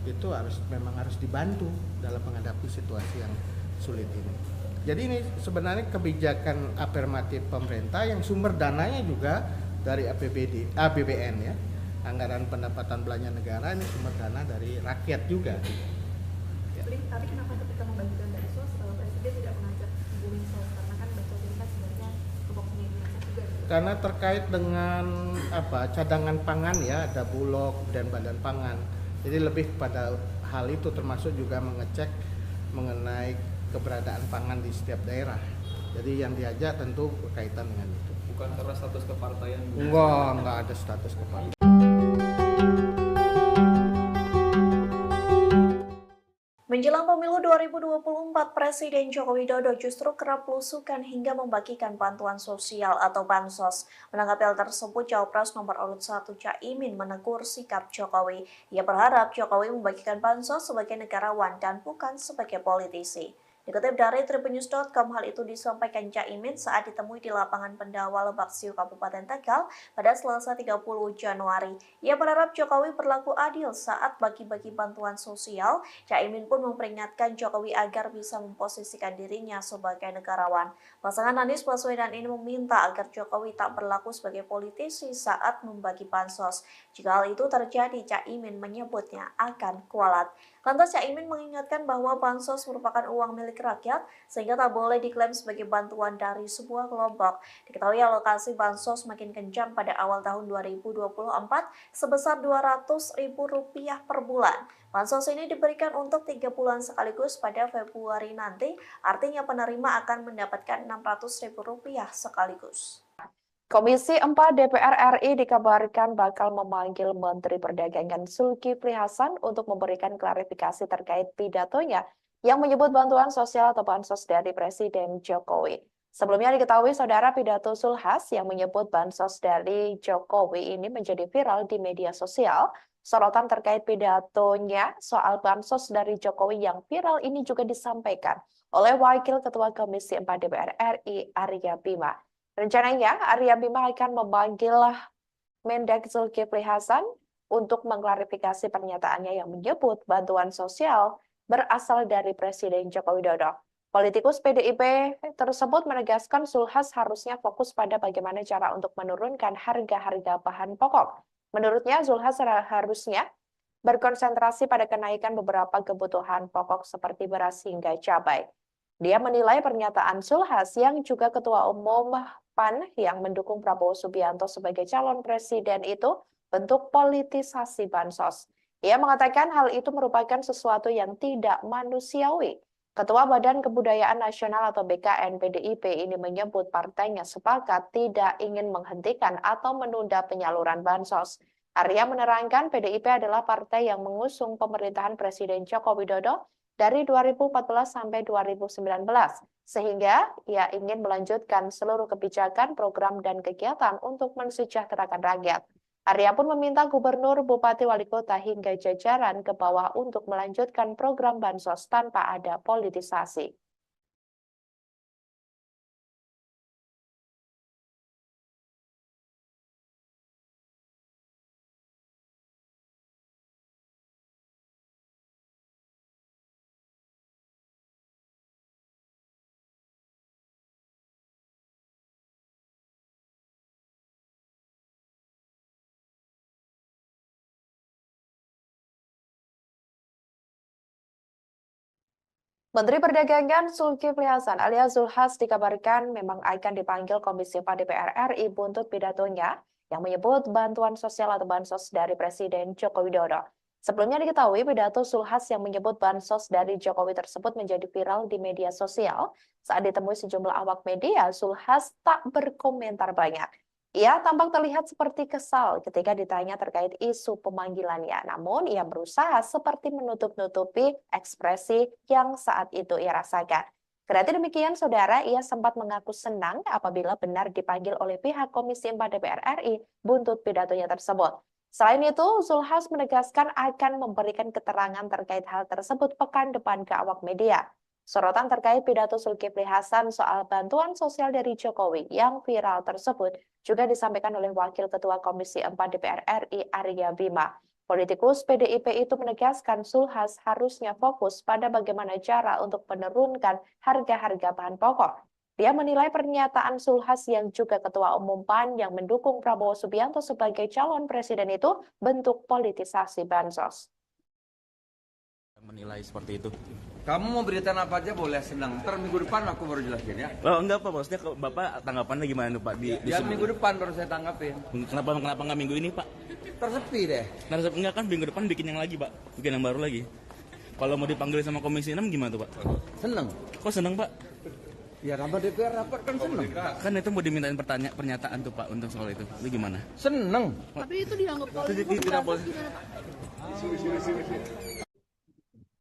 itu memang harus dibantu dalam menghadapi situasi yang sulit ini. Jadi ini sebenarnya kebijakan afirmatif pemerintah yang sumber dananya juga dari APBN ya. Anggaran pendapatan belanja negara ini sumber dana dari rakyat juga. Ya. Tapi kenapa ketika membagikan bansos Presiden tidak mengajak Ibu Mensos, karena kan bansos ini kan sebenarnya pokoknya Indonesia juga. Karena terkait dengan cadangan pangan ya, ada Bulog dan Badan Pangan. Jadi lebih pada hal itu, termasuk juga mengecek mengenai keberadaan pangan di setiap daerah. Jadi yang diajak tentu berkaitan dengan itu. Bukan karena status kepartaian. Enggak ada status kepartaian. Menjelang pemilu 2024, Presiden Joko Widodo justru kerap belusukan hingga membagikan bantuan sosial atau bansos. Menanggapi hal tersebut, Cawapres nomor urut 1 Caimin menegur sikap Jokowi. Ia berharap Jokowi membagikan bansos sebagai negarawan dan bukan sebagai politisi. Dikutip dari tribunnews.com, hal itu disampaikan Caimin saat ditemui di lapangan Pendawa Lebak-Siu, Kabupaten Tegal pada Selasa 30 Januari. Ia berharap Jokowi berlaku adil saat bagi-bagi bantuan sosial. Caimin pun memperingatkan Jokowi agar bisa memposisikan dirinya sebagai negarawan. Pasangan Anies Baswedan ini meminta agar Jokowi tak berlaku sebagai politisi saat membagi bansos. Jika hal itu terjadi, Caimin menyebutnya akan kualat. Lantas Caimin mengingatkan bahwa bansos merupakan uang milik rakyat sehingga tak boleh diklaim sebagai bantuan dari sebuah kelompok. Diketahui alokasi bansos makin kencang pada awal tahun 2024 sebesar Rp200.000 per bulan. Bansos ini diberikan untuk 3 bulan sekaligus pada Februari nanti, artinya penerima akan mendapatkan Rp600.000 sekaligus. Komisi 4 DPR RI dikabarkan bakal memanggil Menteri Perdagangan Zulkifli Hasan untuk memberikan klarifikasi terkait pidatonya yang menyebut bantuan sosial atau bansos dari Presiden Jokowi. Sebelumnya diketahui saudara pidato Zulhas yang menyebut bansos dari Jokowi ini menjadi viral di media sosial. Sorotan terkait pidatonya soal bansos dari Jokowi yang viral ini juga disampaikan oleh Wakil Ketua Komisi 4 DPR RI Arya Bima. Rencananya, Arya Bima akan memanggil Mendak Zulkifli Hasan untuk mengklarifikasi pernyataannya yang menyebut bantuan sosial berasal dari Presiden Joko Widodo. Politikus PDIP tersebut menegaskan Zulhas harusnya fokus pada bagaimana cara untuk menurunkan harga-harga bahan pokok. Menurutnya, Zulhas harusnya berkonsentrasi pada kenaikan beberapa kebutuhan pokok seperti beras hingga cabai. Dia menilai pernyataan Zulhas yang juga Ketua Umum PAN yang mendukung Prabowo Subianto sebagai calon presiden itu bentuk politisasi bansos. Ia mengatakan hal itu merupakan sesuatu yang tidak manusiawi. Ketua Badan Kebudayaan Nasional atau BKN PDIP ini menyebut partainya sepakat tidak ingin menghentikan atau menunda penyaluran bansos. Arya menerangkan PDIP adalah partai yang mengusung pemerintahan Presiden Joko Widodo dari 2014 sampai 2019, sehingga ia ingin melanjutkan seluruh kebijakan, program, dan kegiatan untuk mensejahterakan rakyat. Arya pun meminta gubernur, bupati, wali kota, hingga jajaran ke bawah untuk melanjutkan program bansos tanpa ada politisasi. Menteri Perdagangan Zulkifli Hasan alias Zulhas dikabarkan memang akan dipanggil Komisi 4 DPR RI buntut pidatonya yang menyebut bantuan sosial atau bansos dari Presiden Joko Widodo. Sebelumnya diketahui pidato Zulhas yang menyebut bansos dari Jokowi tersebut menjadi viral di media sosial. Saat ditemui sejumlah awak media, Zulhas tak berkomentar banyak. Ia tampak terlihat seperti kesal ketika ditanya terkait isu pemanggilannya. Namun, ia berusaha seperti menutup-nutupi ekspresi yang saat itu ia rasakan. Kendati demikian, saudara, ia sempat mengaku senang apabila benar dipanggil oleh pihak Komisi 4 DPR RI buntut pidatonya tersebut. Selain itu, Zulhas menegaskan akan memberikan keterangan terkait hal tersebut pekan depan ke awak media. Sorotan terkait pidato Zulkifli Hasan soal bantuan sosial dari Jokowi yang viral tersebut juga disampaikan oleh Wakil Ketua Komisi 4 DPR RI Arya Bima. Politikus PDIP itu menegaskan Zulhas harusnya fokus pada bagaimana cara untuk menurunkan harga-harga bahan pokok. Dia menilai pernyataan Zulhas yang juga Ketua Umum PAN yang mendukung Prabowo Subianto sebagai calon presiden itu bentuk politisasi bansos. Menilai seperti itu. Kamu mau beritain apa aja boleh, senang. Ntar minggu depan aku baru jelasin ya. Oh enggak Pak, maksudnya Bapak tanggapannya gimana Pak? Ya minggu depan baru saya tanggapin. Kenapa nggak minggu ini Pak? Tersepi deh. Enggak kan minggu depan bikin yang lagi Pak, bikin yang baru lagi. Kalau mau dipanggil sama Komisi 6 gimana tuh Pak? Seneng. Kok seneng Pak? Ya rapat DPR rapat kan seneng. Kan itu mau dimintain pernyataan tuh Pak untuk soal itu. Itu gimana? Seneng. Tapi itu dianggap Tidak boleh. gimana Pak?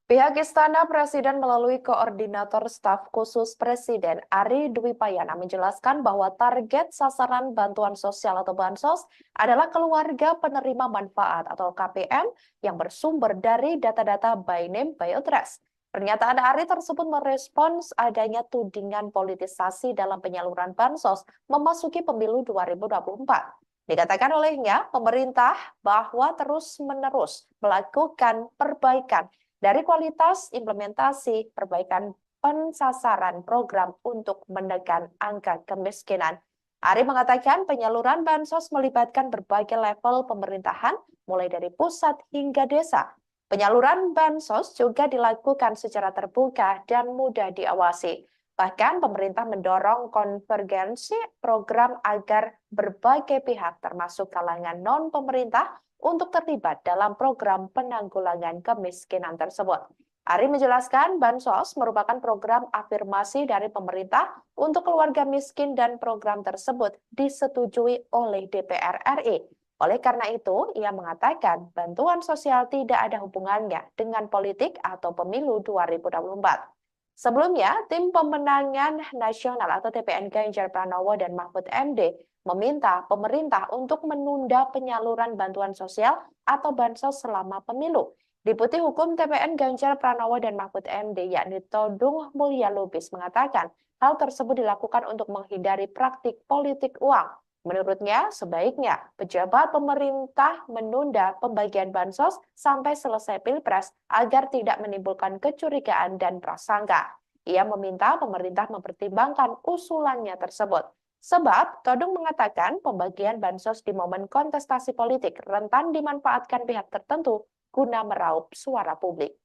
Pihak Istana Presiden melalui Koordinator Staf Khusus Presiden Ari Dwi Payana menjelaskan bahwa target sasaran bantuan sosial atau bansos adalah keluarga penerima manfaat atau KPM yang bersumber dari data-data by name by address. Pernyataan Ari tersebut merespons adanya tudingan politisasi dalam penyaluran bansos memasuki pemilu 2024. Dikatakan olehnya, pemerintah bahwa terus-menerus melakukan perbaikan dari kualitas implementasi perbaikan pensasaran program untuk menekan angka kemiskinan. Ari mengatakan penyaluran bansos melibatkan berbagai level pemerintahan, mulai dari pusat hingga desa. Penyaluran bansos juga dilakukan secara terbuka dan mudah diawasi. Bahkan pemerintah mendorong konvergensi program agar berbagai pihak termasuk kalangan non-pemerintah untuk terlibat dalam program penanggulangan kemiskinan tersebut. Ari menjelaskan bansos merupakan program afirmasi dari pemerintah untuk keluarga miskin dan program tersebut disetujui oleh DPR RI. Oleh karena itu, ia mengatakan bantuan sosial tidak ada hubungannya dengan politik atau pemilu 2024. Sebelumnya, Tim Pemenangan Nasional atau TPN Ganjar Pranowo dan Mahfud MD meminta pemerintah untuk menunda penyaluran bantuan sosial atau bansos selama pemilu. Deputi Hukum TPN Ganjar Pranowo dan Mahfud MD yakni Todung Mulya Lubis mengatakan hal tersebut dilakukan untuk menghindari praktik politik uang. Menurutnya, sebaiknya pejabat pemerintah menunda pembagian bansos sampai selesai Pilpres agar tidak menimbulkan kecurigaan dan prasangka. Ia meminta pemerintah mempertimbangkan usulannya tersebut. Sebab, Todung mengatakan pembagian bansos di momen kontestasi politik rentan dimanfaatkan pihak tertentu guna meraup suara publik.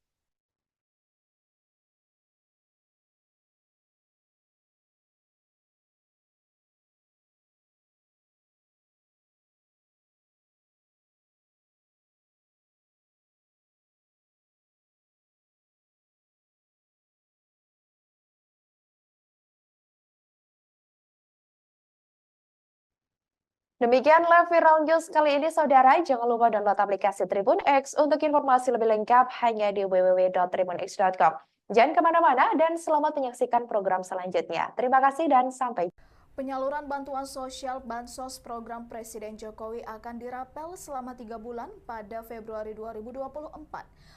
Demikianlah Viral News kali ini, saudara. Jangan lupa download aplikasi Tribun X untuk informasi lebih lengkap hanya di www.tribunx.com. Jangan kemana-mana dan selamat menyaksikan program selanjutnya. Terima kasih dan sampai jumpa. Penyaluran bantuan sosial Bansos program Presiden Jokowi akan dirapel selama 3 bulan pada Februari 2024.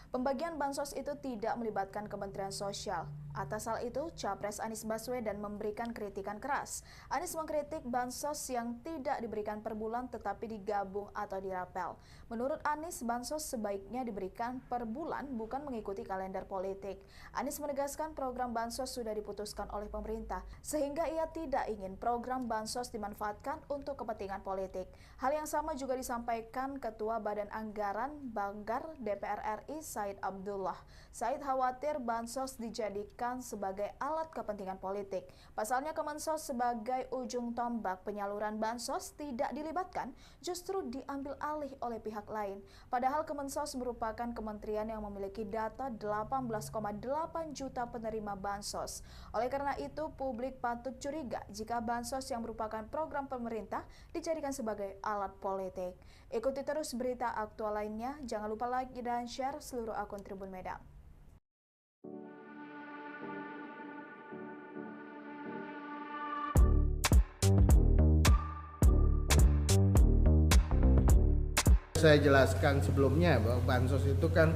Pembagian bansos itu tidak melibatkan Kementerian Sosial. Atas hal itu, Capres Anies Baswedan memberikan kritikan keras. Anies mengkritik bansos yang tidak diberikan per bulan tetapi digabung atau dirapel. Menurut Anies, bansos sebaiknya diberikan per bulan bukan mengikuti kalender politik. Anies menegaskan program bansos sudah diputuskan oleh pemerintah sehingga ia tidak ingin program bansos dimanfaatkan untuk kepentingan politik. Hal yang sama juga disampaikan Ketua Badan Anggaran Banggar DPR RI Said Abdullah. Said khawatir bansos dijadikan sebagai alat kepentingan politik. Pasalnya Kemensos sebagai ujung tombak penyaluran bansos tidak dilibatkan, justru diambil alih oleh pihak lain. Padahal Kemensos merupakan kementerian yang memiliki data 18,8 juta penerima bansos. Oleh karena itu, publik patut curiga jika bansos yang merupakan program pemerintah dijadikan sebagai alat politik. Ikuti terus berita aktual lainnya. Jangan lupa like dan share seluruh akun Tribun Medan. Saya jelaskan sebelumnya bahwa bansos itu kan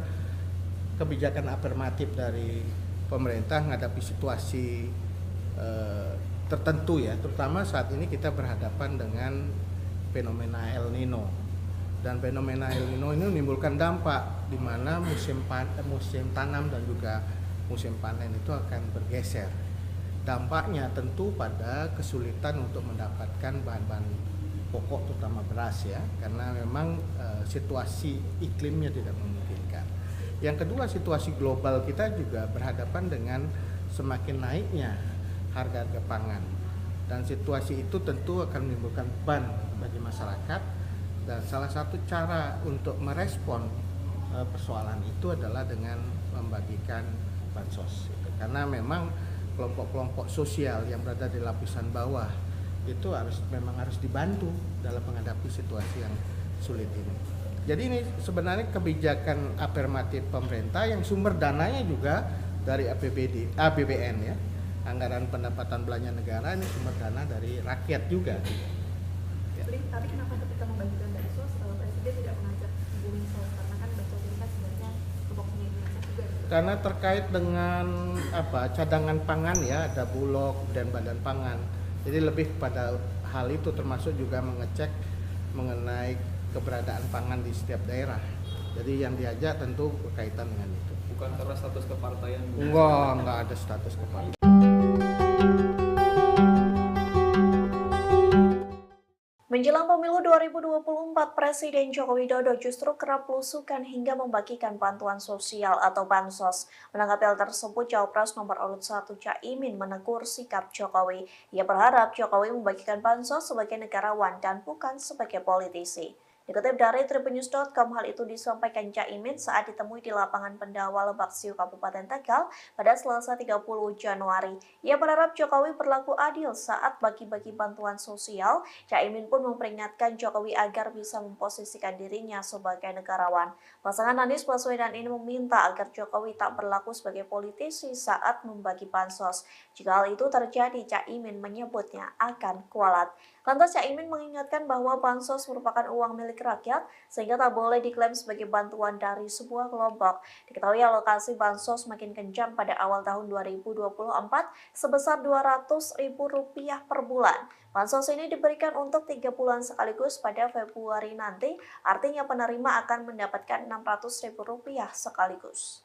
kebijakan afirmatif dari pemerintah menghadapi situasi tertentu ya, terutama saat ini kita berhadapan dengan fenomena El Nino Dan fenomena El Nino ini menimbulkan dampak di mana musim tanam dan juga musim panen itu akan bergeser. Dampaknya tentu pada kesulitan untuk mendapatkan bahan-bahan pokok terutama beras ya, karena memang situasi iklimnya tidak memungkinkan. Yang kedua, situasi global kita juga berhadapan dengan semakin naiknya harga-harga pangan. Dan situasi itu tentu akan menimbulkan beban bagi masyarakat. Dan salah satu cara untuk merespon persoalan itu adalah dengan membagikan bansos. Karena memang kelompok-kelompok sosial yang berada di lapisan bawah itu memang harus dibantu dalam menghadapi situasi yang sulit ini. Jadi ini sebenarnya kebijakan afirmatif pemerintah yang sumber dananya juga dari APBN ya, anggaran pendapatan belanja negara, ini sumber dana dari rakyat juga. Ya. Tapi kenapa ketika membagikan bansos Presiden tidak mengajak Ibu Mensos, karena kan bansos ini kan sebenarnya kelompoknya Indonesia juga. Karena terkait dengan cadangan pangan ya, ada Bulog dan Badan Pangan. Jadi lebih pada hal itu, termasuk juga mengecek mengenai keberadaan pangan di setiap daerah. Jadi yang diajak tentu berkaitan dengan itu. Bukan karena status kepartaian. Enggak ada status kepartaian. Menjelang pemilu 2024, Presiden Joko Widodo justru kerap belusukan hingga membagikan bantuan sosial atau bansos. Menanggapi hal tersebut, Cawapres nomor urut 1 Caimin menegur sikap Jokowi. Ia berharap Jokowi membagikan bansos sebagai negarawan dan bukan sebagai politisi. Dikutip dari tribunnews.com, hal itu disampaikan Caimin saat ditemui di lapangan Pendawa Lebak-Siu, Kabupaten Tegal pada Selasa 30 Januari. Ia berharap Jokowi berlaku adil saat bagi-bagi bantuan sosial. Caimin pun memperingatkan Jokowi agar bisa memposisikan dirinya sebagai negarawan. Pasangan Anies Baswedan ini meminta agar Jokowi tak berlaku sebagai politisi saat membagi bansos. Jika hal itu terjadi, Caimin menyebutnya akan kualat. Lantas Caimin mengingatkan bahwa bansos merupakan uang milik rakyat sehingga tak boleh diklaim sebagai bantuan dari sebuah kelompok. Diketahui alokasi bansos makin kencang pada awal tahun 2024 sebesar Rp200.000 per bulan. Bansos ini diberikan untuk 3 bulan sekaligus pada Februari nanti, artinya penerima akan mendapatkan Rp600.000 sekaligus.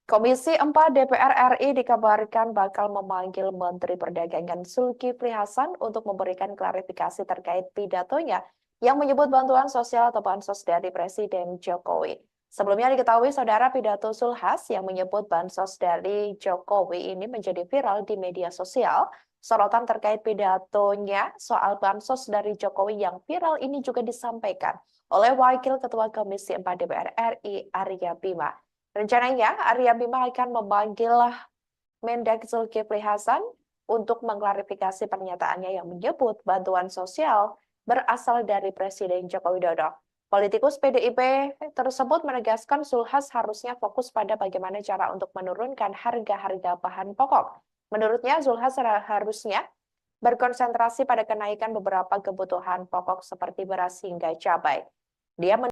Komisi 4 DPR RI dikabarkan bakal memanggil Menteri Perdagangan Zulkifli Hasan untuk memberikan klarifikasi terkait pidatonya yang menyebut bantuan sosial atau bansos dari Presiden Jokowi. Sebelumnya diketahui saudara, pidato Zulhas yang menyebut bansos dari Jokowi ini menjadi viral di media sosial. Sorotan terkait pidatonya soal bansos dari Jokowi yang viral ini juga disampaikan oleh Wakil Ketua Komisi 4 DPR RI Arya Bima. Rencananya, Arya Bima akan memanggil Mendak Zulkifli Hasan untuk mengklarifikasi pernyataannya yang menyebut bantuan sosial berasal dari Presiden Joko Widodo. Politikus PDIP tersebut menegaskan Zulhas harusnya fokus pada bagaimana cara untuk menurunkan harga-harga bahan pokok. Menurutnya, Zulhas harusnya berkonsentrasi pada kenaikan beberapa kebutuhan pokok seperti beras hingga cabai. Dia